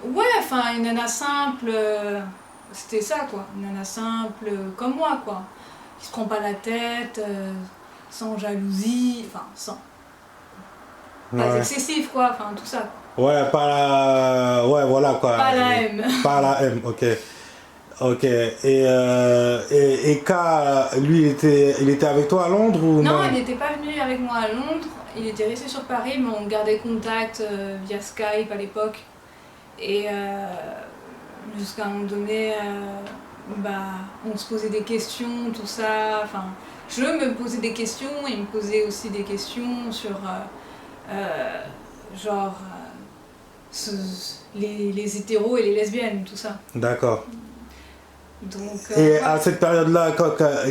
Ouais, enfin, une nana simple, c'était ça, quoi. Une nana simple, comme moi, quoi. Qui se prend pas la tête, sans jalousie, enfin, sans... Pas excessif, quoi, enfin, tout ça.
Ouais, pas la... Ouais, voilà, quoi.
Pas la M.
Pas la M, ok. Ok. Et K, lui, il était avec toi à Londres ou
non? Non, il n'était pas venu avec moi à Londres. Il était resté sur Paris, mais on gardait contact via Skype à l'époque. Et jusqu'à un moment donné, on se posait des questions, tout ça. Enfin, je me posais des questions, et il me posait aussi des questions sur genre les hétéros et les lesbiennes, tout ça.
D'accord.
Donc,
Et à cette période-là,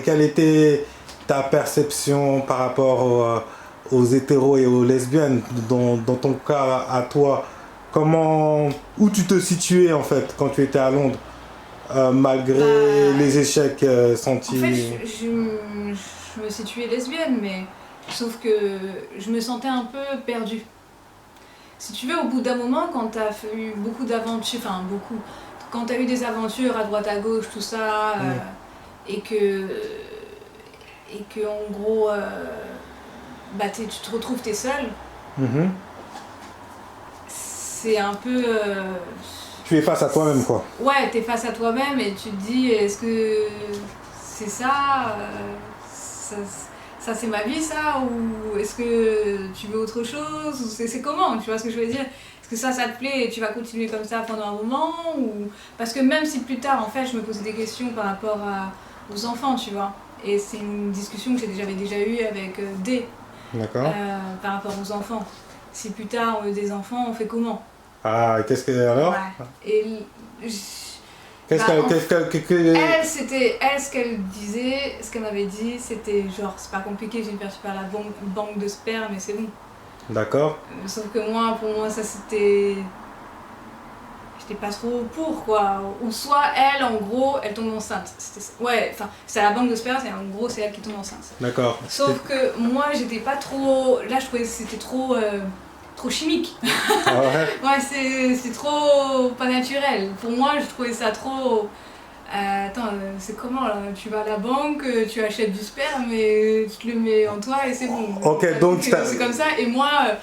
quelle était ta perception par rapport aux hétéros et aux lesbiennes, dans ton cas à toi? Où tu te situais en fait quand tu étais à Londres, malgré les échecs sentis?
En fait, je me situais lesbienne, mais sauf que je me sentais un peu perdue. Si tu veux, au bout d'un moment, quand tu as eu beaucoup d'aventures, enfin beaucoup, quand tu as eu des aventures à droite à gauche, tout ça, et que en gros, tu te retrouves, t'es seule, c'est un peu...
Tu es face à toi-même, quoi.
Ouais, t'es face à toi-même et tu te dis, est-ce que c'est ça, ça c'est ma vie, ça, ou est-ce que tu veux autre chose, ou c'est comment, tu vois ce que je veux dire? Est-ce que ça te plaît et tu vas continuer comme ça pendant un moment, ou... Parce que même si plus tard, en fait, je me posais des questions par rapport aux enfants, tu vois, et c'est une discussion que j'avais déjà eue avec D.
D'accord.
Par rapport aux enfants. Si plus tard on veut des enfants, on fait comment?
Ah, qu'est-ce que alors?
Ouais. Et
elle,
ce qu'elle disait, ce qu'elle m'avait dit, c'était genre, c'est pas compliqué, j'ai perçu par la banque de sperme et c'est bon.
D'accord.
Sauf que moi, pour moi, ça c'était... J'étais pas trop pour, quoi. Ou soit elle, en gros, elle tombe enceinte. Ouais, enfin, c'est la banque de sperme, et en gros, c'est elle qui tombe enceinte.
D'accord.
Sauf que moi, j'étais pas trop... Là, je trouvais que c'était trop chimique.
Ah ouais.
Ouais, c'est trop pas naturel. Pour moi, je trouvais ça trop... attends, c'est comment là? Tu vas à la banque, tu achètes du sperme et tu te le mets en toi et c'est bon.
Ok, donc
c'est comme ça. Et moi,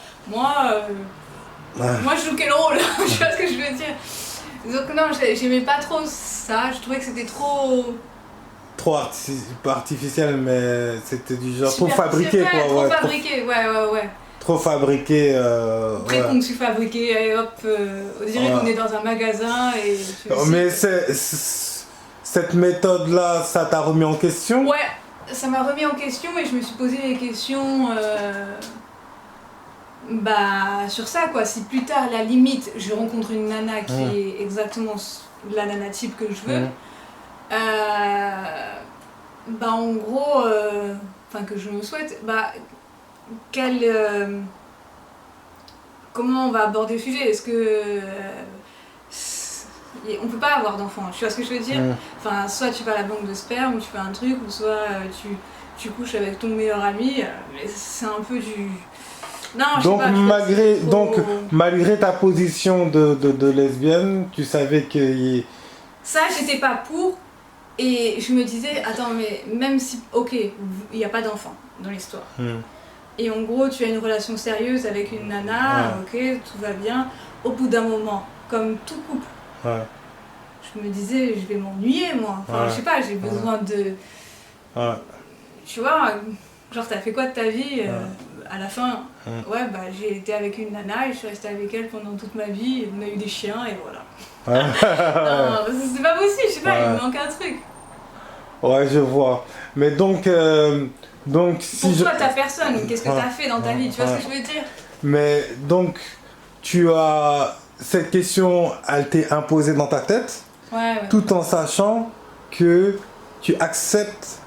je joue quel rôle? Tu vois ce que je veux dire? Donc non, j'aimais pas trop ça. Je trouvais que c'était trop...
Trop artificiel, mais c'était du genre trop fabriqué, quoi.
Trop fabriqué, ouais.
Trop fabriqué.
Préconçu, fabriqué, et hop, on dirait qu'on est dans un magasin et...
Mais cette méthode-là, ça t'a remis en question?
Ouais, ça m'a remis en question et je me suis posé des questions sur ça, quoi. Si plus tard, à la limite, je rencontre une nana qui est exactement la nana type que je veux, en gros, que je me souhaite, comment on va aborder le sujet? Est-ce que... on peut pas avoir d'enfants, tu vois ce que je veux dire? Enfin, soit tu vas à la banque de sperme ou tu fais un truc, ou soit tu couches avec ton meilleur ami, c'est un peu du... Non, je sais pas,
malgré ta position de lesbienne, tu savais que...
Ça, j'étais pas pour, et je me disais, attends, mais même si, ok, il n'y a pas d'enfant dans l'histoire, et en gros, tu as une relation sérieuse avec une nana, ok, tout va bien, au bout d'un moment, comme tout couple, je me disais, je vais m'ennuyer, moi. Enfin, je sais pas, j'ai besoin de... Tu vois, genre, t'as fait quoi de ta vie à la fin, j'ai été avec une nana et je suis restée avec elle pendant toute ma vie, et on a eu des chiens, et voilà. Non, c'est pas possible, je sais pas, il me manque un truc.
Ouais, je vois. Mais donc si
pour toi, t'as personne, qu'est-ce que t'as fait dans ta vie, tu vois ce que je veux dire?
Mais donc, cette question, elle t'est imposée dans ta tête, tout en sachant que tu acceptes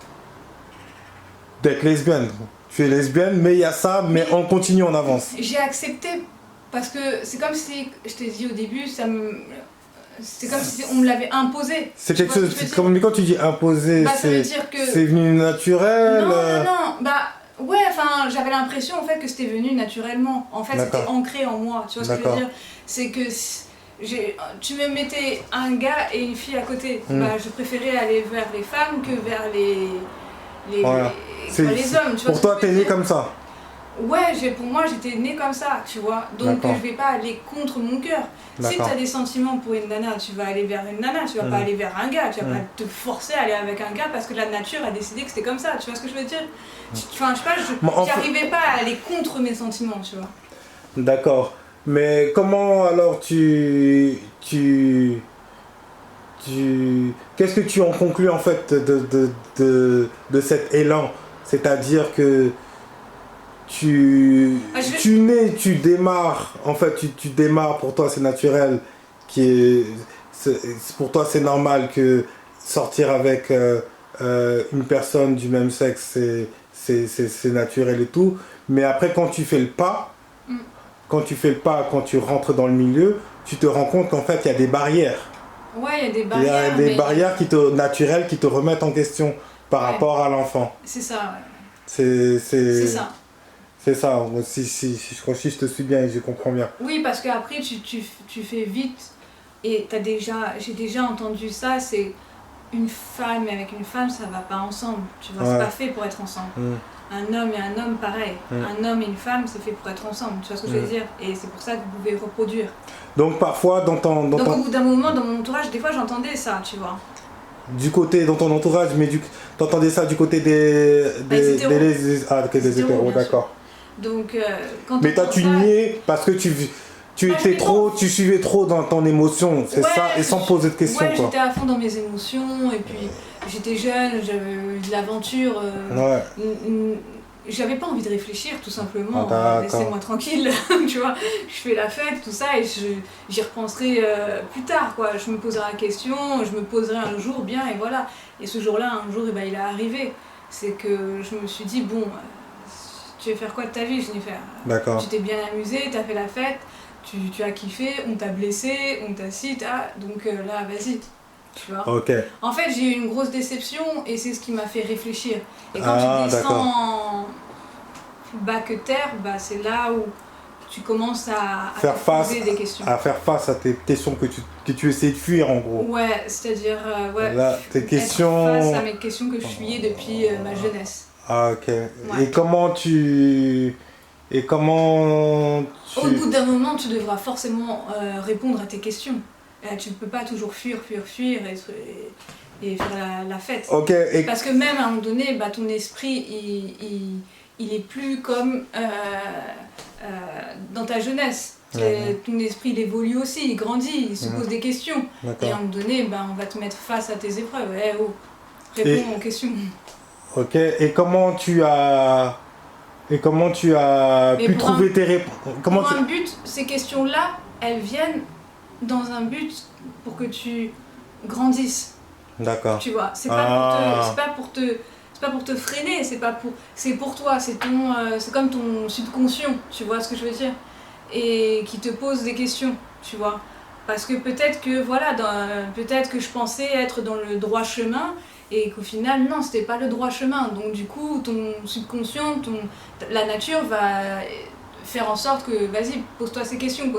d'être lesbienne. Tu es lesbienne, mais il y a ça, mais on continue, on avance.
J'ai accepté parce que c'est comme si, je t'ai dit au début, c'est comme si on me l'avait imposé.
C'est quelque chose, mais quand tu dis imposé, c'est venu naturel?
Non, ouais, enfin, j'avais l'impression en fait que c'était venu naturellement. En fait, c'était ancré en moi, tu vois ce que je veux dire? C'est que tu me mettais un gars et une fille à côté. Je préférais aller vers les femmes que vers les hommes. Tu vois
pour toi, t'es née comme ça?
Ouais, pour moi, j'étais née comme ça, tu vois. Donc, je vais pas aller contre mon cœur. Si tu as des sentiments pour une nana, tu vas aller vers une nana, tu vas pas aller vers un gars. Tu vas pas te forcer à aller avec un gars parce que la nature a décidé que c'était comme ça. Tu vois ce que je veux dire? Enfin, je sais pas, j'arrivais pas à aller contre mes sentiments, tu vois.
D'accord. Mais comment alors qu'est-ce que tu en conclus en fait de cet élan? C'est-à-dire que tu démarres, en fait, tu démarres, pour toi c'est naturel, pour toi c'est normal que sortir avec une personne du même sexe, c'est naturel et tout, mais après quand tu fais le pas, quand tu rentres dans le milieu, tu te rends compte qu'en fait il y a des barrières.
Ouais, il y a des
Il y
barrières.
a des barrières naturelles qui te remettent en question par rapport à l'enfant.
C'est ça, ouais.
C'est
ça.
C'est ça, si je te suis bien et je comprends bien.
Oui, parce qu'après, tu fais vite. Et j'ai déjà entendu ça, c'est une femme avec une femme, ça va pas ensemble. Tu vois, c'est pas fait pour être ensemble. Un homme et un homme, pareil. Un homme et une femme, c'est fait pour être ensemble. Tu vois ce que je veux dire? Et c'est pour ça que vous pouvez reproduire.
Donc parfois,
Donc au bout d'un moment, dans mon entourage, des fois, j'entendais ça, tu vois.
Du côté, dans ton entourage, mais t'entendais ça du côté des hétéros, d'accord.
Donc, quand
mais toi, tu niais parce que tu suivais trop dans ton émotion, c'est ça, et sans poser de questions.
Ouais, j'étais à fond dans mes émotions, et puis j'étais jeune, j'avais eu de l'aventure. J'avais pas envie de réfléchir, tout simplement. Laissez-moi tranquille, tu vois. Je fais la fête, tout ça, et j'y repenserai plus tard, quoi. Je me poserai la question, je me poserai un jour bien, et voilà. Et ce jour-là, un jour, il est arrivé. C'est que je me suis dit, bon, tu veux faire quoi de ta vie, Jennifer?
D'accord.
Tu t'es bien amusé, t'as fait la fête, tu as kiffé, on t'a blessé, on t'a donc là, vas-y. Tu vois.
Okay.
En fait, j'ai eu une grosse déception et c'est ce qui m'a fait réfléchir. Et quand tu descends bas que terre, bah, c'est là où tu commences à te poser des questions.
À faire face à tes questions que tu essaies de fuir, en gros.
Ouais, c'est-à dire
là, tes questions...
être face à mes questions que je fuyais depuis ma jeunesse.
Ah, ok. Ouais. Et comment tu...
Au bout d'un moment, tu devras forcément répondre à tes questions. Tu ne peux pas toujours fuir et faire la fête.
Okay.
Parce que même à un moment donné, bah, ton esprit, il est plus comme dans ta jeunesse. Ton esprit, il évolue aussi, il grandit, il se pose des questions. Et à un moment donné, bah, on va te mettre face à tes épreuves. Réponds aux questions.
Ok, et comment tu as pu trouver tes réponses?
Pour un but, ces questions-là, elles viennent dans un but pour que tu grandisses.
D'accord.
Tu vois, c'est pas pour te freiner, c'est pour toi, c'est comme ton subconscient, tu vois ce que je veux dire, et qui te pose des questions, tu vois. Parce que peut-être que je pensais être dans le droit chemin et qu'au final non, c'était pas le droit chemin. Donc du coup, ton subconscient, la nature va faire en sorte que vas-y, pose-toi ces questions.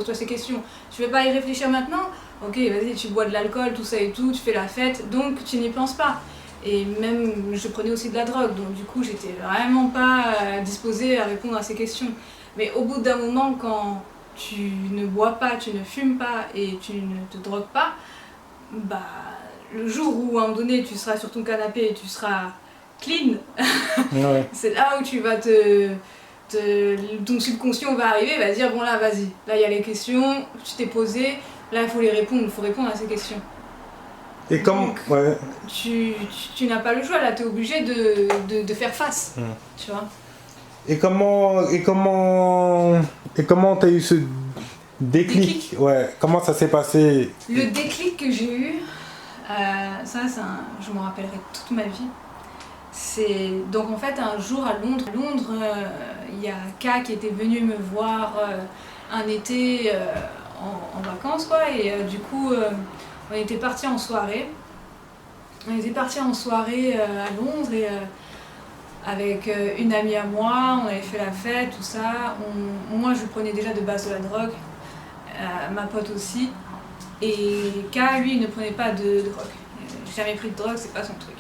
Tu veux pas y réfléchir maintenant? Ok, vas-y, tu bois de l'alcool, tout ça et tout, tu fais la fête, donc tu n'y penses pas. Et même, je prenais aussi de la drogue, donc du coup, j'étais vraiment pas disposée à répondre à ces questions. Mais au bout d'un moment, quand tu ne bois pas, tu ne fumes pas et tu ne te drogues pas, bah, le jour où à un moment donné tu seras sur ton canapé et tu seras clean, ouais. C'est là où tu vas ton subconscient va arriver, va dire bon là vas-y, là il y a les questions, tu t'es posé, là il faut répondre à ces questions.
Et comme ouais.
tu n'as pas le choix, là tu es obligé de faire face, tu vois.
Et comment t'as eu ce déclic? Ouais, comment ça s'est passé?
Le déclic que j'ai eu, je m'en rappellerai toute ma vie. Donc en fait un jour à Londres, il y a K qui était venu me voir un été en vacances quoi, et du coup on était partis en soirée. On était partis en soirée à Londres et avec une amie à moi, on avait fait la fête, tout ça. Moi je prenais déjà de base de la drogue, ma pote aussi. Et K, lui, il ne prenait pas de drogue. J'ai jamais pris de drogue, c'est pas son truc.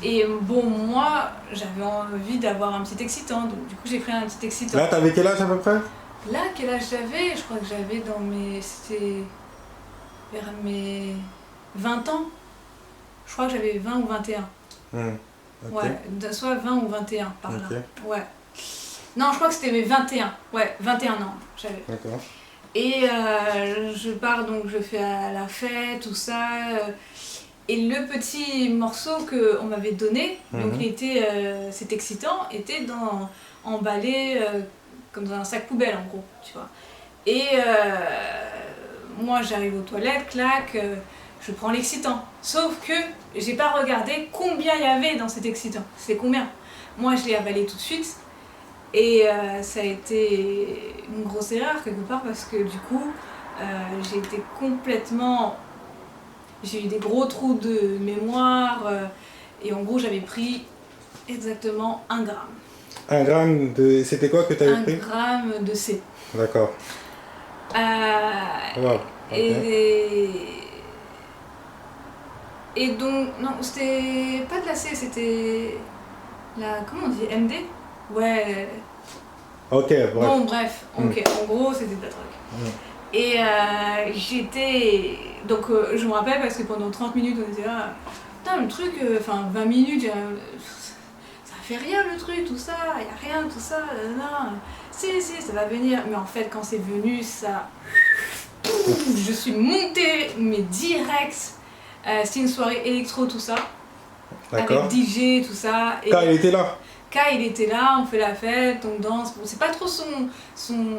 Et bon, moi, j'avais envie d'avoir un petit excitant, donc du coup j'ai pris un petit excitant.
Là, t'avais quel âge à peu près?
Là, quel âge j'avais? Je crois que j'avais c'était vers mes 20 ans. Je crois que j'avais 20 ou 21. Okay. Ouais, soit 20 ou 21 par là. Ouais. Non, je crois que c'était mes 21. Ouais, 21 ans j'avais. D'accord. Et je pars, donc je fais la fête, tout ça. Et le petit morceau qu'on m'avait donné, donc cet excitant, était emballé comme dans un sac poubelle en gros, tu vois. Et moi j'arrive aux toilettes, clac, je prends l'excitant. Sauf que j'ai pas regardé combien il y avait dans cet excitant. C'est combien? Moi je l'ai avalé tout de suite. Et ça a été une grosse erreur quelque part parce que du coup j'ai été complètement... J'ai eu des gros trous de mémoire et en gros j'avais pris exactement 1 gramme.
1 gramme de... C'était quoi que tu avais pris?
1 gramme de C.
D'accord. Wow. Okay.
Et donc, non, c'était pas de la C, c'était la... Comment on dit? MD? Ouais.
Ok, bref.
Bon, bref, ok, en gros c'était de la drogue. Et j'étais... Donc je me rappelle parce que pendant 30 minutes on était là, putain le truc, enfin 20 minutes, ça fait rien le truc, tout ça, y a rien, tout ça, non, si, ça va venir. Mais en fait quand c'est venu, ça... Je suis montée, mais direct. C'était une soirée électro, tout ça. Avec DJ, tout ça.
Et il était là.
Il était là, on fait la fête, on danse. Bon, c'est pas trop son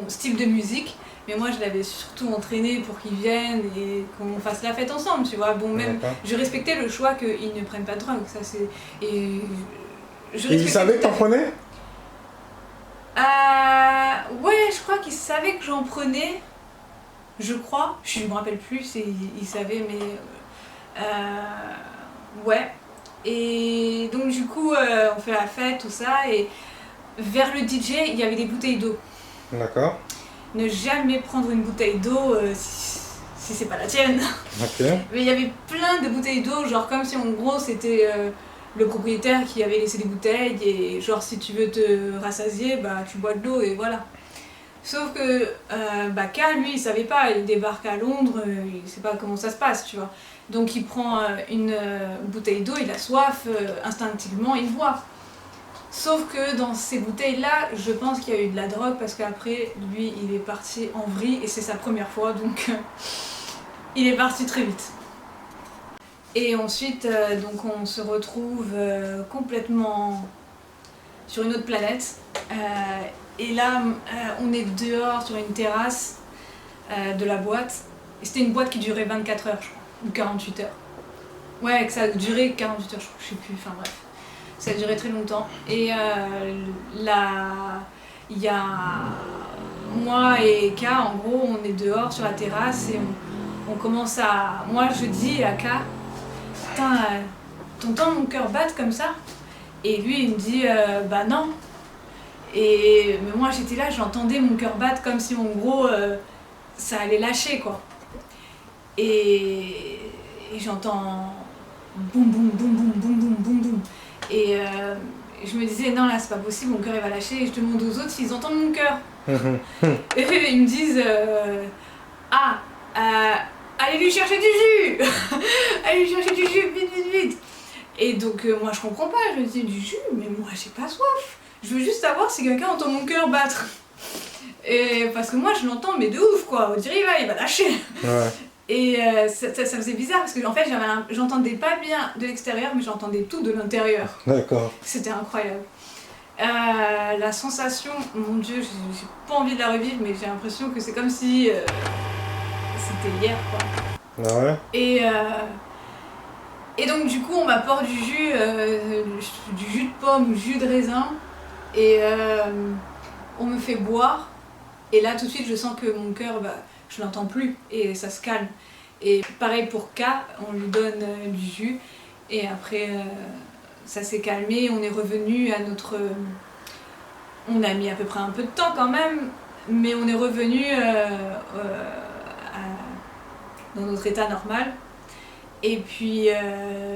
style de musique, mais moi je l'avais surtout entraîné pour qu'il vienne et qu'on fasse la fête ensemble, tu vois. Bon, même je respectais le choix qu'ils ne prennent pas de drogue, ça c'est... Et
il savait que t'en prenais?
Ouais, je crois qu'il savait que j'en prenais, je crois. Je me rappelle plus, il savait, mais... ouais. Et donc du coup, on fait la fête, tout ça, et vers le DJ, il y avait des bouteilles d'eau.
D'accord.
Ne jamais prendre une bouteille d'eau si c'est pas la tienne.
Ok.
Mais il y avait plein de bouteilles d'eau, genre comme si en gros c'était le propriétaire qui avait laissé des bouteilles, et genre si tu veux te rassasier, bah tu bois de l'eau et voilà. Sauf que K, lui, il savait pas, il débarque à Londres, il sait pas comment ça se passe, tu vois. Donc il prend une bouteille d'eau, il a soif, instinctivement il boit. Sauf que dans ces bouteilles-là, je pense qu'il y a eu de la drogue parce qu'après, lui, il est parti en vrille et c'est sa première fois, donc il est parti très vite. Et ensuite, donc on se retrouve complètement sur une autre planète. Et là, on est dehors sur une terrasse de la boîte. Et c'était une boîte qui durait 24 heures, je crois, ou 48 heures. Ouais, que ça a duré 48 heures, je sais plus, enfin bref. Ça a duré très longtemps. Et là, il y a moi et K, en gros, on est dehors sur la terrasse et on commence à... Moi, je dis à K, putain, t'entends mon cœur battre comme ça? Et lui, il me dit, bah non. Mais moi, j'étais là, j'entendais mon cœur battre comme si, en gros, ça allait lâcher, quoi. Et j'entends boum, boum, boum, boum, boum, boum, boum, boum. Et je me disais, non, là, c'est pas possible, mon cœur, il va lâcher. Et je demande aux autres s'ils entendent mon cœur. Et ils me disent, allez lui chercher du jus. Allez lui chercher du jus, vite, vite, vite. Et donc, moi, je comprends pas. Je me dis, du jus, mais moi, j'ai pas soif. Je veux juste savoir si quelqu'un entend mon cœur battre. Et parce que moi, je l'entends, mais de ouf, quoi. On dirait, il va lâcher. Ouais. Et ça faisait bizarre parce que en fait j'entendais pas bien de l'extérieur mais j'entendais tout de l'intérieur. D'accord. C'était incroyable. La sensation, mon Dieu, j'ai pas envie de la revivre mais j'ai l'impression que c'est comme si c'était hier quoi. Ah ouais. Et donc du coup on m'apporte du jus de pomme ou jus de raisin et on me fait boire et là tout de suite je sens que mon cœur je l'entends plus et ça se calme. Et pareil pour K, on lui donne du jus et après ça s'est calmé, on est revenu à notre... on a mis à peu près un peu de temps quand même, mais on est revenu dans notre état normal. Et puis,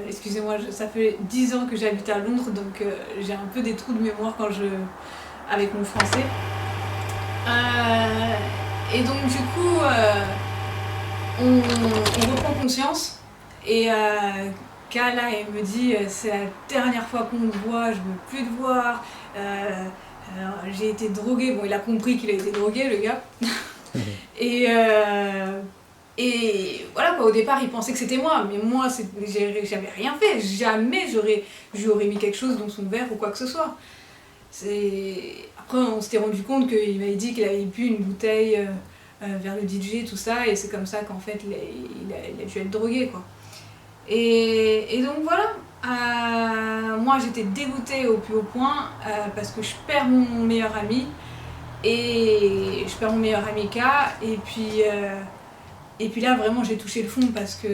excusez-moi, ça fait 10 ans que j'habite à Londres, donc j'ai un peu des trous de mémoire avec mon français. Et donc du coup, on reprend conscience et K là, il me dit c'est la dernière fois qu'on me voit, je veux plus te voir, j'ai été drogué, bon il a compris qu'il a été drogué le gars, et voilà quoi, au départ il pensait que c'était moi, mais moi j'avais rien fait, jamais j'aurais mis quelque chose dans son verre ou quoi que ce soit. Après, on s'était rendu compte qu'il m'avait dit qu'il avait bu une bouteille vers le DJ, tout ça, et c'est comme ça qu'en fait, il a dû être drogué, quoi. Et donc voilà, moi j'étais dégoûtée au plus haut point parce que je perds mon meilleur ami, et je perds mon meilleur ami K, et puis là vraiment j'ai touché le fond parce que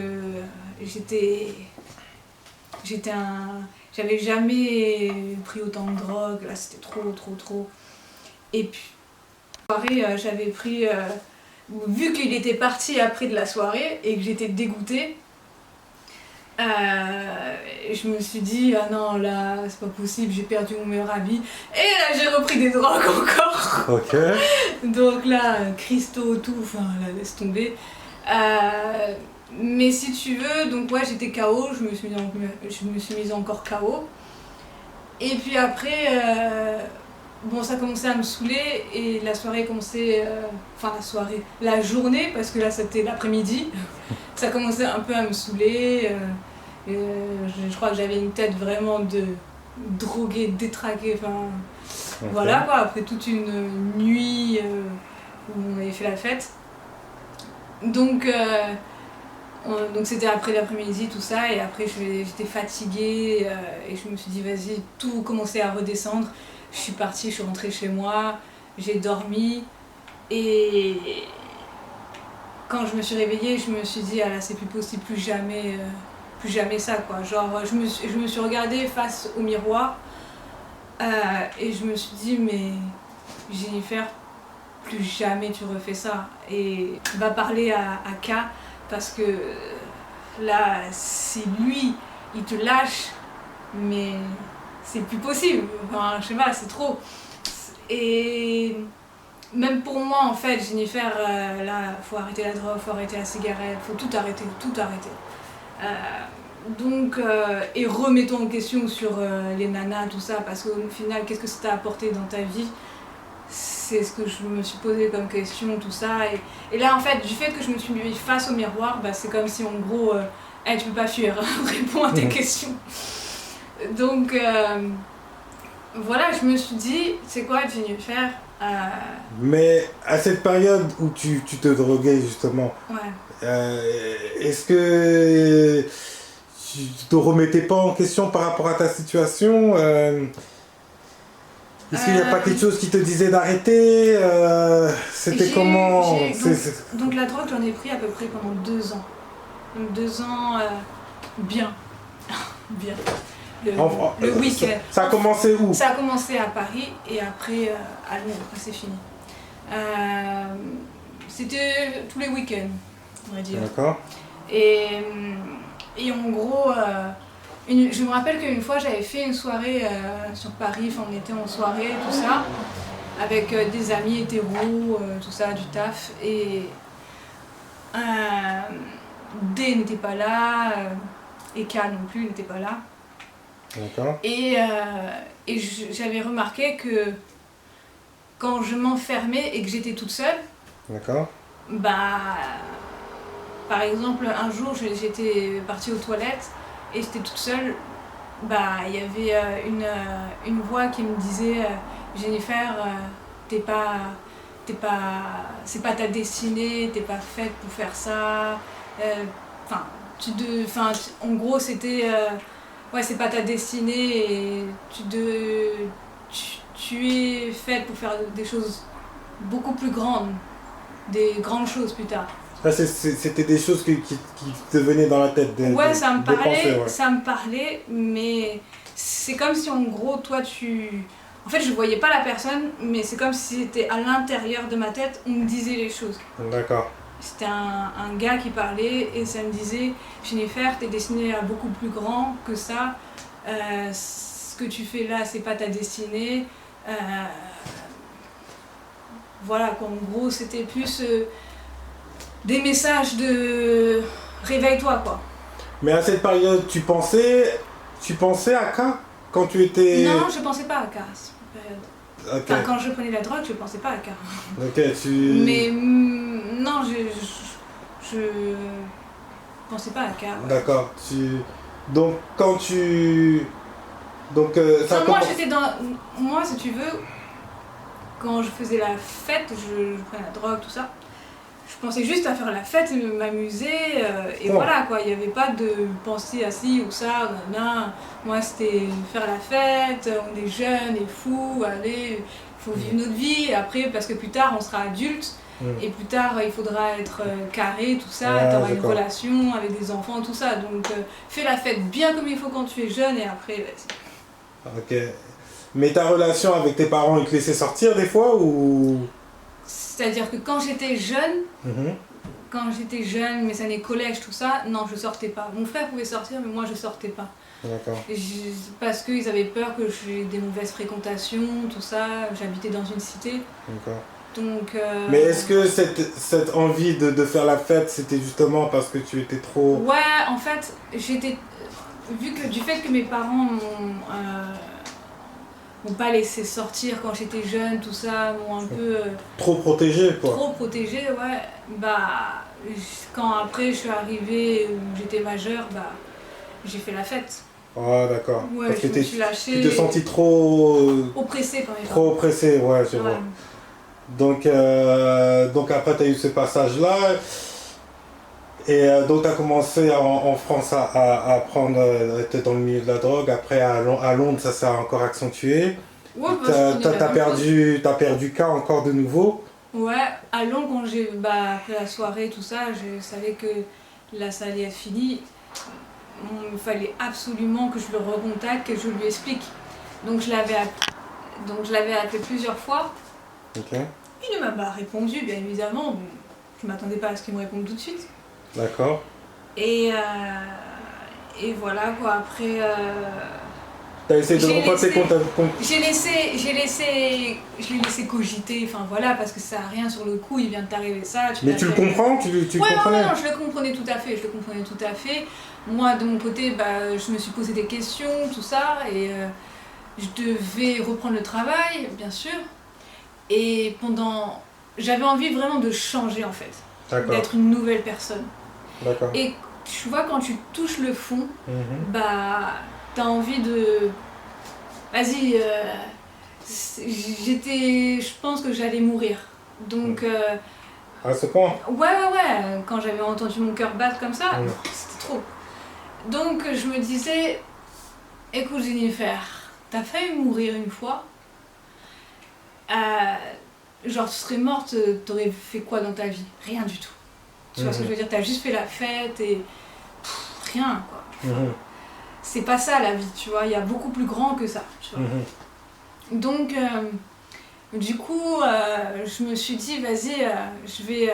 j'avais jamais pris autant de drogue, là c'était trop. Et puis, soirée, j'avais pris, vu qu'il était parti après de la soirée et que j'étais dégoûtée, je me suis dit, ah non, là c'est pas possible, j'ai perdu mon meilleur ami. Et là j'ai repris des drogues encore.
Ok.
Donc là, cristaux, tout, enfin là, laisse tomber. Mais si tu veux, donc ouais, j'étais KO, je me suis mise encore KO. Et puis après, bon, ça commençait à me saouler et la soirée commençait, la journée, parce que là c'était l'après-midi, ça commençait un peu à me saouler. Je crois que j'avais une tête vraiment de droguée, détraquée, enfin
Okay.
voilà quoi, après toute une nuit où on avait fait la fête. Donc c'était après l'après-midi, tout ça, et après j'étais fatiguée et je me suis dit vas-y, tout commençait à redescendre. Je suis partie, je suis rentrée chez moi, j'ai dormi, et quand je me suis réveillée, je me suis dit ah là c'est plus possible, plus jamais ça quoi. Genre je me suis regardée face au miroir et je me suis dit mais Jennifer, plus jamais tu refais ça, et va parler à K, parce que là si lui il te lâche, mais c'est plus possible, enfin je sais pas, c'est trop. Et même pour moi en fait, Jennifer, là faut arrêter la drogue, faut arrêter la cigarette, faut tout arrêter. Et remettons en question sur les nanas, tout ça, parce qu'au final, qu'est-ce que ça t'a apporté dans ta vie? C'est ce que je me suis posé comme question, tout ça. Et là, en fait, du fait que je me suis mis face au miroir, bah, c'est comme si en gros, hey, tu peux pas fuir, réponds à tes questions. Donc, voilà, je me suis dit, c'est quoi Jennifer?
Mais à cette période où tu te droguais justement,
Ouais.
est-ce que tu te remettais pas en question par rapport à ta situation? Est-ce qu'il n'y a pas quelque chose qui te disait d'arrêter? C'était comment?
Donc la drogue, j'en ai pris à peu près pendant 2 ans. Donc 2 ans, bien. Bien. Le week-end.
Ça a commencé où?
Ça a commencé à Paris et après à Londres, après c'est fini. C'était tous les week-ends, on va dire.
D'accord.
Et en gros, je me rappelle qu'une fois j'avais fait une soirée sur Paris, enfin on était en soirée, tout ça, avec des amis hétéros, tout ça, du taf, et D n'était pas là, et K non plus n'était pas là.
D'accord.
Et j'avais remarqué que quand je m'enfermais et que j'étais toute seule,
d'accord,
bah, par exemple, un jour j'étais partie aux toilettes et j'étais toute seule, bah, il y avait une voix qui me disait Jennifer, c'est pas ta destinée, t'es pas faite pour faire ça. En gros, c'était ouais, c'est pas ta destinée et tu es faite pour faire des choses beaucoup plus grandes, des grandes choses plus tard.
Ah, c'était des choses qui te venaient dans la tête.
Ouais, ça me parlait, mais c'est comme si en gros, toi En fait, je voyais pas la personne, mais c'est comme si c'était à l'intérieur de ma tête, on me disait les choses.
D'accord.
C'était un gars qui parlait et ça me disait Jennifer, t'es destinée à beaucoup plus grand que ça. Ce que tu fais là, c'est pas ta destinée. Voilà, quoi, en gros, c'était plus des messages de réveille-toi, quoi.
Mais à cette période, tu pensais à K quand tu étais...
Non, je pensais pas à K à cette période.
Okay.
Enfin, quand je prenais la drogue, je pensais pas à K.
Ok,
Mais non, je pensais pas à K. Ouais.
D'accord. Donc, quand tu Donc, ça
Enfin,
commence...
moi, si tu veux, quand je faisais la fête, je prenais la drogue, tout ça. Je pensais juste à faire la fête, m'amuser, et
Oh.
voilà quoi. Il n'y avait pas de penser à ci ou ça, nanana. Moi, c'était faire la fête, on est jeunes et fous, allez, il faut vivre notre vie. Et après, parce que plus tard, on sera adulte, et plus tard, il faudra être carré, tout ça,
Ouais,
tu auras une
d'accord.
relation avec des enfants, tout ça. Donc, fais la fête bien comme il faut quand tu es jeune, et après, vas-y.
Ok. Mais ta relation avec tes parents, ils te laissaient sortir des fois ou...
C'est-à-dire que quand j'étais jeune, mes années collège, tout ça, non, je sortais pas. Mon frère pouvait sortir, mais moi, je sortais pas.
D'accord.
Parce qu'ils avaient peur que j'ai des mauvaises fréquentations, tout ça. J'habitais dans une cité.
D'accord.
Donc.
Mais est-ce que cette envie de faire la fête, c'était justement parce que tu étais trop...
Ouais, en fait, vu que du fait que mes parents m'ont pas laissé sortir quand j'étais jeune, tout ça, m'ont un peu.
Trop protégé, quoi.
Trop protégée, ouais. Bah, quand après je suis arrivée, où j'étais majeure, bah, j'ai fait la fête.
Ah, d'accord.
Ouais,
Parce
je
que
me suis lâchée.
tu te sentis trop...
Oppressée par mes
Trop oppressé, ouais, je
parents.
vois. Donc après, tu as eu ce passage-là. Et donc, tu as commencé en France à prendre, être dans le milieu de la drogue. Après, à Londres, ça s'est encore accentué.
Ouais,
Tu as perdu cas encore de nouveau.
Ouais, à Londres, quand après la soirée, tout ça, je savais que là, ça allait être fini. Il fallait absolument que je le recontacte, que je lui explique. Donc je l'avais appelé plusieurs fois.
Ok.
Il ne m'a pas répondu, bien évidemment. Je ne m'attendais pas à ce qu'il me réponde tout de suite.
D'accord.
Et voilà quoi, après.
Tu as essayé de reprendre comptes.
Je l'ai laissé cogiter, enfin voilà, parce que ça n'a rien sur le coup, il vient de t'arriver ça.
Mais tu le comprends, tu
ouais,
comprenais?
non, je le comprenais tout à fait, Moi, de mon côté, bah, je me suis posé des questions, tout ça, et je devais reprendre le travail, bien sûr. Et j'avais envie vraiment de changer en fait, d'être une nouvelle personne.
D'accord.
Et tu vois, quand tu touches le fond, bah, t'as envie de... Vas-y, je pense que j'allais mourir. Donc...
à ce point?
Ouais, quand j'avais entendu mon cœur battre comme ça, c'était trop. Donc je me disais, écoute Jennifer, t'as failli mourir une fois. Genre tu serais morte, t'aurais fait quoi dans ta vie? Rien du tout. Tu vois ce que je veux dire? T'as juste fait la fête et rien quoi. C'est pas ça la vie, tu vois, il y a beaucoup plus grand que ça. Tu vois. Donc du coup, je me suis dit, vas-y, je vais...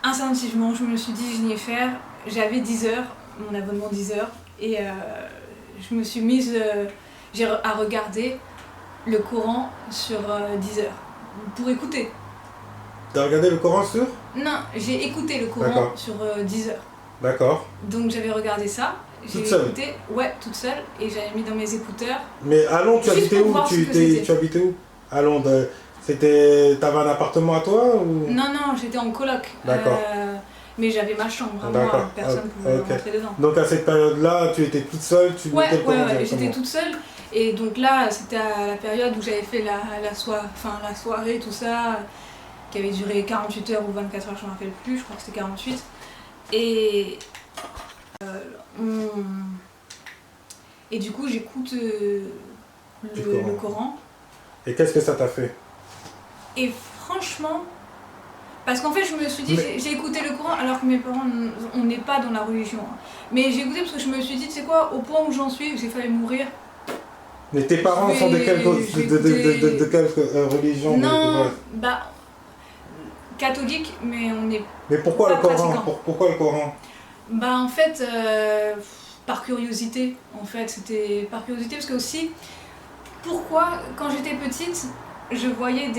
Instinctivement, je me suis dit, Jennifer, j'avais 10 heures, mon abonnement 10 heures, et je me suis mise à regarder le Coran sur 10 heures, pour écouter.
T'as regardé le Coran sur?
Non, j'ai écouté le Coran sur 10 heures.
D'accord.
Donc j'avais regardé ça, j'ai écouté, ouais, toute seule, et j'avais mis dans mes écouteurs.
Mais à Londres, tu habitais où? Tu habitais où? À Londres, t'avais un appartement à toi ou?
Non, j'étais en coloc.
D'accord.
Mais j'avais ma chambre, moi, personne ne pouvait rentrer dedans.
Donc à cette période-là, tu étais toute seule, tu mettais le Coran directement.
J'étais toute seule. Et donc là, c'était à la période où j'avais fait la soirée, tout ça, qui avait duré 48 heures ou 24 heures, je ne me rappelle plus, je crois que c'était 48. Et du coup, j'écoute le Coran.
Et qu'est-ce que ça t'a fait?
Et franchement, parce qu'en fait, je me suis dit, j'ai écouté le Coran alors que mes parents, on n'est pas dans la religion. Mais j'ai écouté parce que je me suis dit, tu sais quoi, au point où j'en suis, j'ai failli mourir.
Mais tes parents sont de quelle religion?
Non, bah, catholique, mais on est.
Mais pourquoi le Coran? Pourquoi le Coran?
Bah, en fait, par curiosité. En fait, c'était par curiosité parce que aussi, pourquoi, quand j'étais petite, je voyais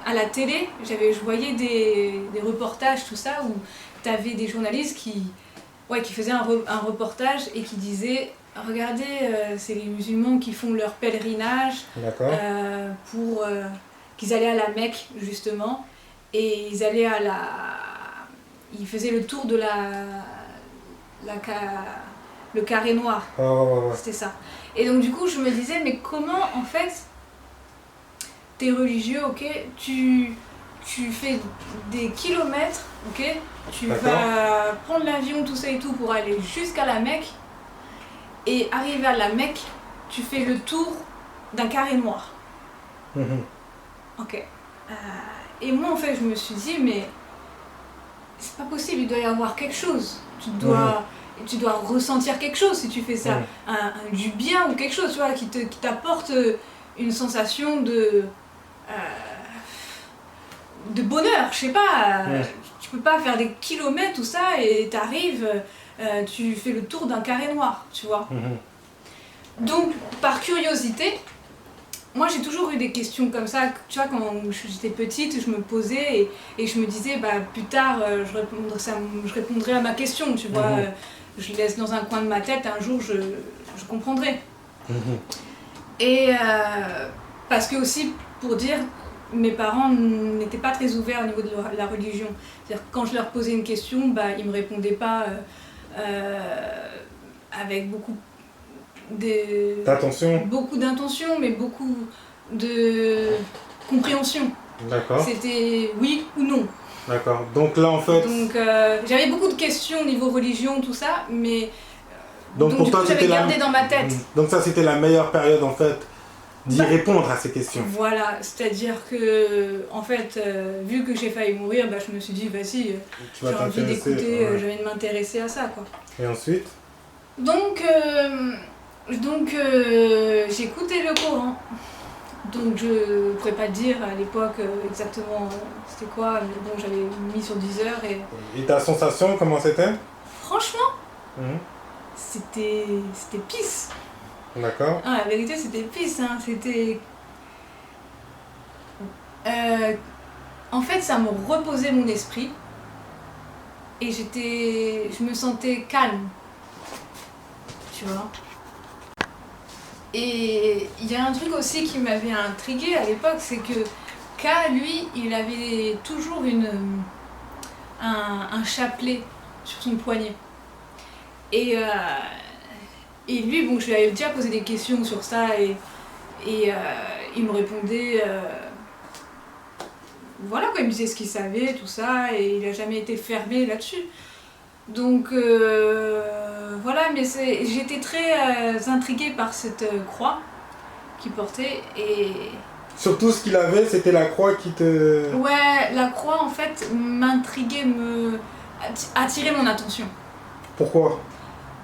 à la télé, je voyais des reportages, tout ça, où tu avais des journalistes qui faisaient un reportage et qui disaient, regardez, c'est les musulmans qui font leur pèlerinage pour qu'ils allaient à la Mecque, justement, et ils faisaient le tour de le carré noir.
Ouais.
C'était ça. Et donc du coup, je me disais, mais comment en fait, t'es religieux, ok, tu fais des kilomètres, ok, tu vas prendre l'avion, tout ça et tout, pour aller jusqu'à la Mecque, et arrivé à la Mecque, tu fais le tour d'un carré noir. Ok. Et moi, en fait, je me suis dit, mais c'est pas possible, il doit y avoir quelque chose. Tu dois ressentir quelque chose si tu fais ça. Du bien ou quelque chose, tu vois, qui t'apporte une sensation de bonheur, je sais pas. Tu peux pas faire des kilomètres, tout ça, et t'arrives, tu fais le tour d'un carré noir, tu vois. Donc, par curiosité, moi j'ai toujours eu des questions comme ça, tu vois, quand j'étais petite, je me posais et je me disais, bah plus tard, je répondrai à ma question, tu vois, je laisse dans un coin de ma tête, un jour je comprendrai. Et parce que aussi, pour dire, mes parents n'étaient pas très ouverts au niveau de la religion. C'est-à-dire que quand je leur posais une question, bah, ils ne me répondaient pas avec beaucoup d'intention, mais beaucoup de compréhension.
D'accord.
C'était oui ou non.
D'accord. Donc là, en fait...
Donc j'avais beaucoup de questions au niveau religion, tout ça, mais
donc pour toi,
j'avais gardé dans ma tête.
Donc ça, c'était la meilleure période, en fait, d'y répondre à ces questions.
Voilà, c'est-à-dire que, en fait, vu que j'ai failli mourir, bah, je me suis dit, vas-y, j'ai envie d'écouter, j'ai envie de m'intéresser à ça, quoi.
Et ensuite?
Donc j'ai écouté le Coran. Donc je ne pourrais pas dire à l'époque exactement c'était quoi, mais bon, j'avais mis sur 10 heures et...
Et ta sensation, comment c'était?
Franchement, c'était pisse.
D'accord.
Ah, la vérité, c'était pisse, hein. C'était... en fait, ça me reposait mon esprit et je me sentais calme, tu vois. Et il y a un truc aussi qui m'avait intriguée à l'époque, c'est que K, lui, il avait toujours un chapelet sur son poignet. Et lui, bon, je lui avais déjà posé des questions sur ça et il me répondait... voilà, quoi, il me disait ce qu'il savait, tout ça, et il n'a jamais été fermé là-dessus. Donc voilà, mais j'étais très intriguée par cette croix qu'il portait et...
Surtout ce qu'il avait, c'était la croix qui te...
Ouais, la croix en fait m'intriguait, attirait mon attention.
Pourquoi?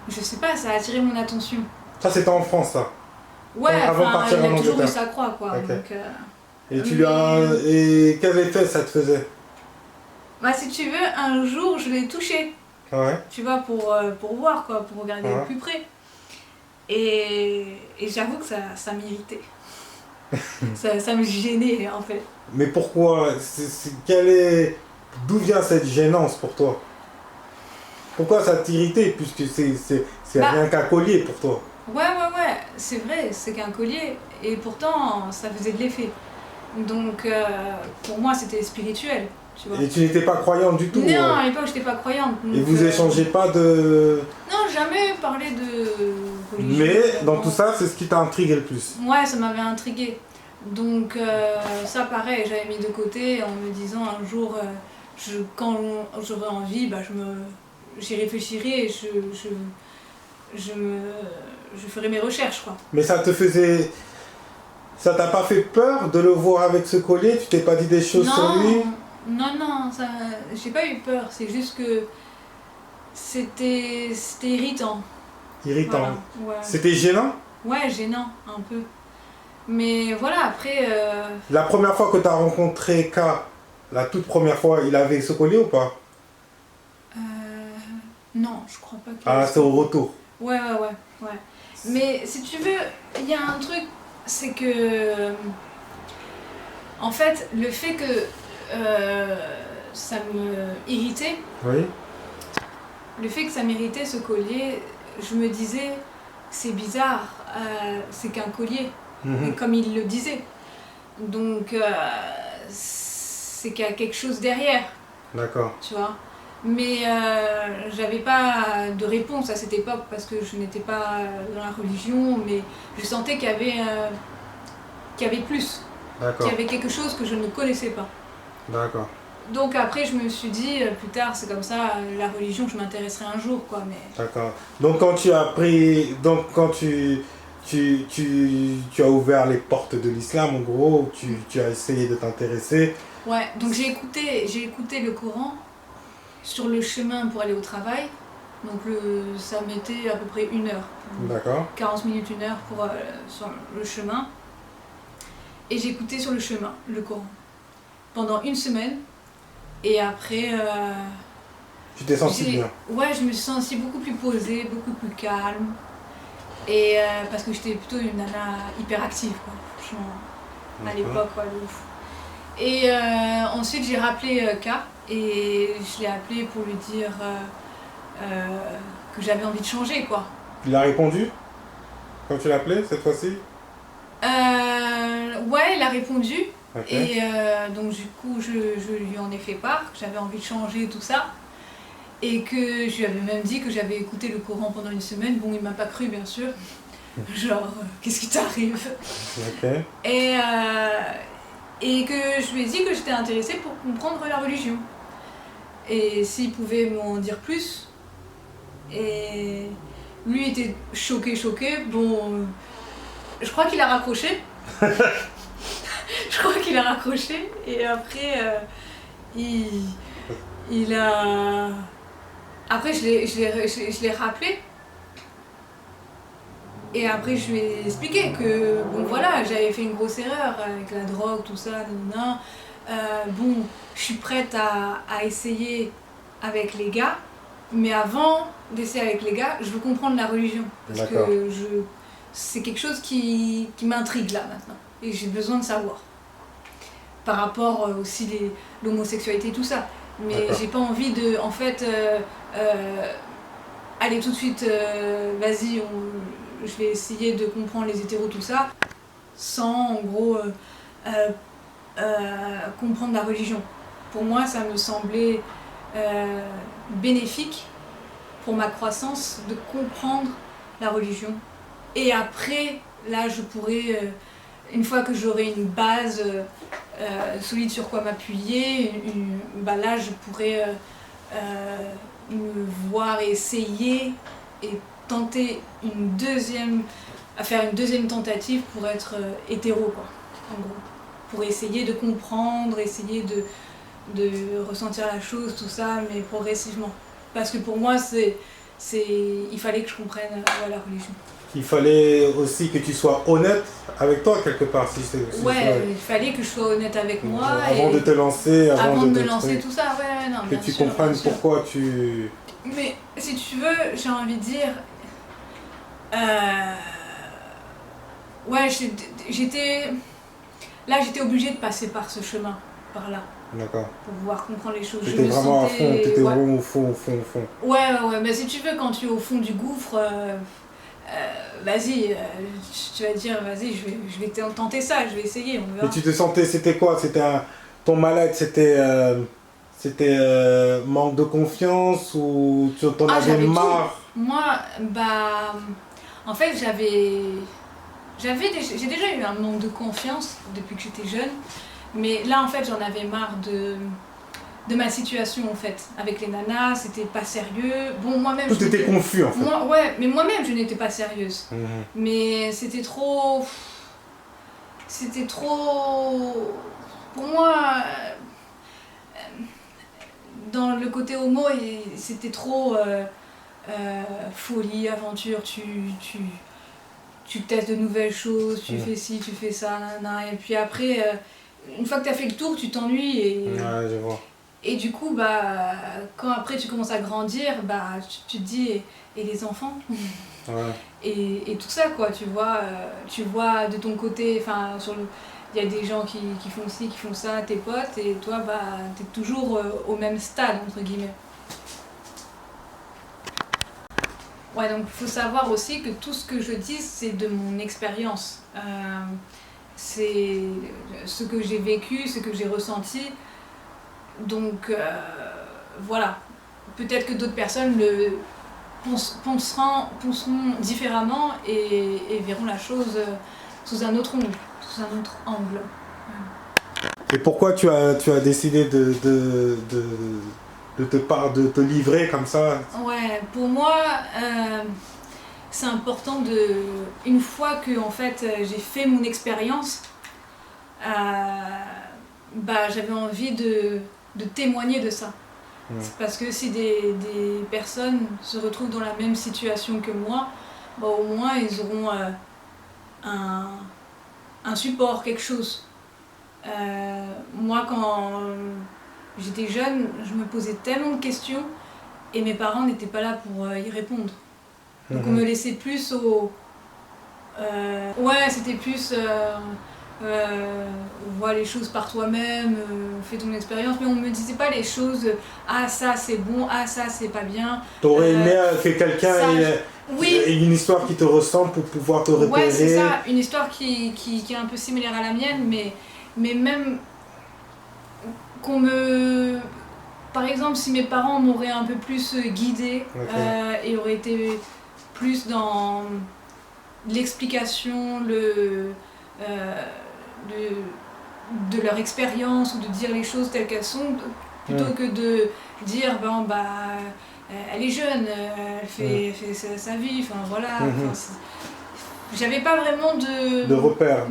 Je sais pas, ça a attiré mon attention.
Ça c'était en France, ça?
Ouais,
avant de partir
il
en
a toujours
Angleterre.
eu sa croix, quoi.
Okay.
Donc,
et tu lui as... Et quel effet ça te faisait?
Bah si tu veux, un jour je l'ai touché.
Ouais.
Tu vois, pour voir, quoi, pour regarder de plus près. Et j'avoue que ça m'irritait. ça me gênait, en fait.
Mais pourquoi? D'où vient cette gênance pour toi? Pourquoi ça t'irritait, puisque c'est rien qu'un collier pour toi?
Ouais, c'est vrai, c'est qu'un collier. Et pourtant, ça faisait de l'effet. Donc, pour moi, c'était spirituel. Tu vois.
Et tu n'étais pas croyante du tout?
Non, à l'époque, j'étais pas croyante. Donc,
et vous échangez pas de...
Non, jamais parlé de religion.
Mais dans tout ça, c'est ce qui t'a intrigué le plus?
Ouais, ça m'avait intrigué. Donc ça, pareil, j'avais mis de côté en me disant un jour, quand j'aurai envie, bah, j'y réfléchirai et je ferai mes recherches, quoi.
Mais ça t'a pas fait peur de le voir avec ce collier? Tu t'es pas dit des choses sur lui?
Non, j'ai pas eu peur, c'est juste que c'était irritant.
Irritant.
Voilà, ouais.
C'était gênant?
Ouais, gênant, un peu. Mais voilà, après...
La première fois que tu as rencontré K, la toute première fois, il avait ce collier ou pas?
Non, je crois pas qu'il...
Ah, c'est au retour. Ouais.
Mais si tu veux, il y a un truc, c'est que... En fait, le fait que ça me irritait...
Oui.
Le fait que ça m'irritait, ce collier, je me disais, c'est bizarre, c'est qu'un collier. Comme il le disait. Donc, c'est qu'il y a quelque chose derrière.
D'accord.
Tu vois. Mais j'avais pas de réponse à cette époque parce que je n'étais pas dans la religion, mais je sentais qu'il y avait plus, qu'il y avait quelque chose que je ne connaissais pas.
D'accord.
Donc après, je me suis dit, plus tard, c'est comme ça, la religion, je m'intéresserai un jour, quoi. Mais...
D'accord. Donc quand tu as appris, donc quand tu as ouvert les portes de l'islam, en gros, tu as essayé de t'intéresser.
Ouais, donc j'ai écouté le Coran sur le chemin pour aller au travail. Donc ça mettait à peu près 1 heure.
D'accord.
40 minutes, 1 heure pour, sur le chemin. Et j'ai écouté sur le chemin le Coran pendant 1 semaine. Et après...
tu t'es sentie bien?
Ouais, je me suis sentie beaucoup plus posée, beaucoup plus calme. Et parce que j'étais plutôt une nana hyper active, quoi, franchement, à l'époque, quoi, de ouf. Et ensuite, j'ai rappelé K et je l'ai appelé pour lui dire que j'avais envie de changer, quoi.
Il a répondu quand tu l'as appelé cette fois-ci?
Ouais, il a répondu.
Okay.
Et donc du coup, je lui en ai fait part, que j'avais envie de changer tout ça. Et que je lui avais même dit que j'avais écouté le Coran pendant 1 semaine. Bon, il m'a pas cru, bien sûr. Genre, qu'est-ce qui t'arrive?
Okay.
Et que je lui ai dit que j'étais intéressée pour comprendre la religion. Et s'il pouvait m'en dire plus. Et lui était choqué. Bon, je crois qu'il a raccroché. Je crois qu'il a raccroché. Et après, il a... Après, je l'ai rappelé. Et après, je lui ai expliqué que, bon voilà, j'avais fait une grosse erreur avec la drogue, tout ça, nanana. Bon, je suis prête à essayer avec les gars, mais avant d'essayer avec les gars, je veux comprendre la religion. Parce que c'est quelque chose qui m'intrigue là maintenant. Et j'ai besoin de savoir. Par rapport aussi à l'homosexualité et tout ça. Mais j'ai pas envie de, en fait, aller tout de suite, vas-y, je vais essayer de comprendre les hétéros, tout ça, sans en gros comprendre la religion. Pour moi, ça me semblait bénéfique pour ma croissance de comprendre la religion. Et après, là, je pourrais, une fois que j'aurai une base solide sur quoi m'appuyer, bah là, je pourrais me voir et essayer et tenter faire une deuxième tentative pour être hétéro, quoi, en gros. Pour essayer de comprendre, essayer de ressentir la chose, tout ça, mais progressivement. Parce que pour moi, il fallait que je comprenne la religion.
Il fallait aussi que tu sois honnête avec toi quelque part.
Il fallait que je sois honnête avec moi.
Avant de te lancer,
avant de me lancer, tout ça, ouais, non,
que tu comprennes pourquoi tu...
Mais si tu veux, j'ai envie de dire... ouais, j'étais obligée de passer par ce chemin, par là.
D'accord.
Pour pouvoir comprendre les choses.
T'étais vraiment à fond, t'étais vraiment au fond.
Ouais, mais si tu veux, quand tu es au fond du gouffre, vas-y, tu vas dire, vas-y, je vais tenter ça, je vais essayer, on verra.
Et tu te sentais, c'était quoi? Ton mal-être, c'était manque de confiance ou tu en avais marre?
Moi, bah, en fait, j'ai déjà eu un manque de confiance depuis que j'étais jeune, mais là, en fait, j'en avais marre de ma situation, en fait, avec les nanas, c'était pas sérieux. Bon, moi-même...
Tout était confus, en fait.
Ouais, mais moi-même, je n'étais pas sérieuse. Mais c'était trop... Pour moi... dans le côté homo, c'était trop folie, aventure, tu testes de nouvelles choses, tu fais ci, tu fais ça, nanana, et puis après, une fois que tu as fait le tour, tu t'ennuies et...
Ouais, je vois.
Et du coup, bah, quand après tu commences à grandir, bah, tu te dis, et les enfants?
Ouais.
Et tout ça, quoi, tu vois de ton côté, enfin, il y a des gens qui font ci, qui font ça, tes potes, et toi, bah, t'es toujours au même stade, entre guillemets. Ouais, donc il faut savoir aussi que tout ce que je dis, c'est de mon expérience. C'est ce que j'ai vécu, ce que j'ai ressenti. Donc, voilà. peut-être que d'autres personnes le penseront différemment et verront la chose sous un autre angle.
Et pourquoi tu as décidé de te livrer comme ça?
Ouais, pour moi, c'est important une fois que en fait, j'ai fait mon expérience, j'avais envie de témoigner de ça. C'est parce que si des personnes se retrouvent dans la même situation que moi, au moins ils auront un support, quelque chose. Moi, quand j'étais jeune, je me posais tellement de questions et mes parents n'étaient pas là pour y répondre. Donc on me laissait plus c'était plus... on voit les choses par toi-même, fais ton expérience, mais on me disait pas les choses, ah ça c'est bon, ah ça c'est pas bien.
T'aurais aimé que quelqu'un ait une histoire qui te ressemble pour pouvoir te repérer?
Ouais, c'est ça, une histoire qui est un peu similaire à la mienne, mais même qu'on me... Par exemple, si mes parents m'auraient un peu plus guidée, et auraient été plus dans l'explication, de leur expérience ou de dire les choses telles qu'elles sont, plutôt que de dire elle est jeune, elle fait sa vie, enfin voilà. J'avais pas vraiment de repères.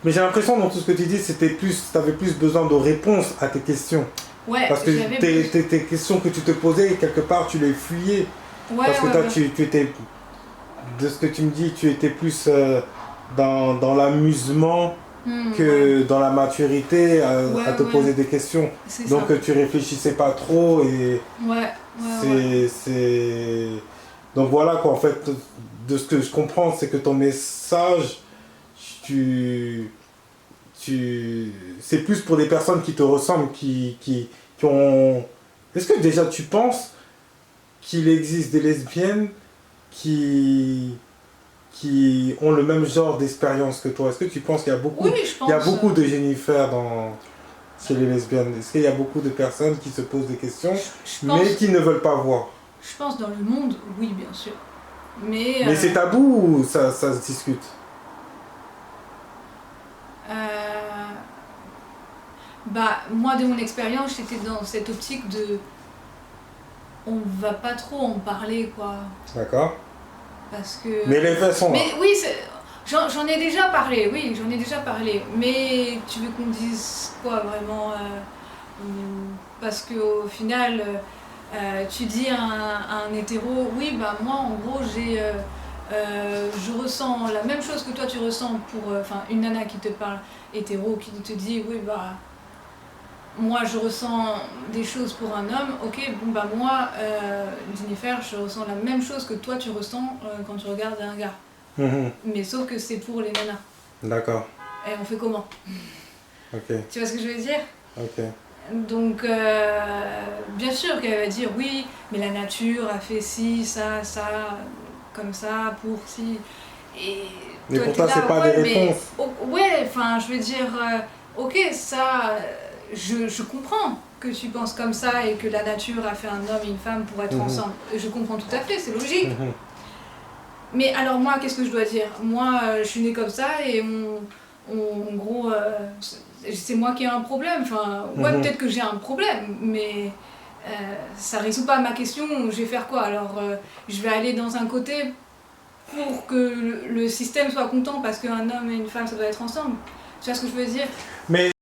Mais j'ai l'impression dans tout ce que tu dis, t'avais plus besoin de réponses à tes questions.
Ouais,
parce que tes questions que tu te posais, quelque part tu les fuyais. Parce que toi tu étais, de ce que tu me dis, tu étais plus dans l'amusement que dans la maturité à te poser des questions. Donc tu réfléchissais pas trop et donc voilà quoi, en fait, de ce que je comprends, c'est que ton message, c'est plus pour des personnes qui te ressemblent, qui ont... Est-ce que déjà tu penses qu'il existe des lesbiennes qui ont le même genre d'expérience que toi? Est-ce que tu penses qu'il y a beaucoup, il y a beaucoup de Jennifer chez les lesbiennes? Est-ce qu'il y a beaucoup de personnes qui se posent des questions, mais qui ne veulent pas voir?
Je pense dans le monde, oui, bien sûr. Mais
c'est tabou ou ça se discute?
Moi, de mon expérience, j'étais dans cette optique de... On va pas trop en parler, quoi.
D'accord.
Parce que...
Mais les faits sont là.
Mais oui, j'en ai déjà parlé, Mais tu veux qu'on dise quoi, vraiment parce qu'au final, tu dis à un hétéro, oui, moi, en gros, je ressens la même chose que toi tu ressens pour... une nana qui te parle hétéro, qui te dit, oui, moi je ressens des choses pour un homme, ok, moi, Jennifer, je ressens la même chose que toi tu ressens quand tu regardes un gars. Mais sauf que c'est pour les nanas.
D'accord.
Et on fait comment?
Ok.
Tu vois ce que je veux dire?
Ok.
Donc, bien sûr qu'elle va dire oui, mais la nature a fait ci, ça, comme ça, pour ci.
Mais pour toi, c'est pas des réponses.
Je veux dire, ok, ça, je comprends que tu penses comme ça et que la nature a fait un homme et une femme pour être ensemble. Je comprends tout à fait, c'est logique. Mais alors moi, qu'est-ce que je dois dire? Moi, je suis née comme ça et en gros, c'est moi qui ai un problème. Peut-être que j'ai un problème, mais ça résout pas ma question. Je vais faire quoi? Alors, je vais aller dans un côté pour que le système soit content parce qu'un homme et une femme, ça doit être ensemble. Tu vois ce que je veux dire?
Mais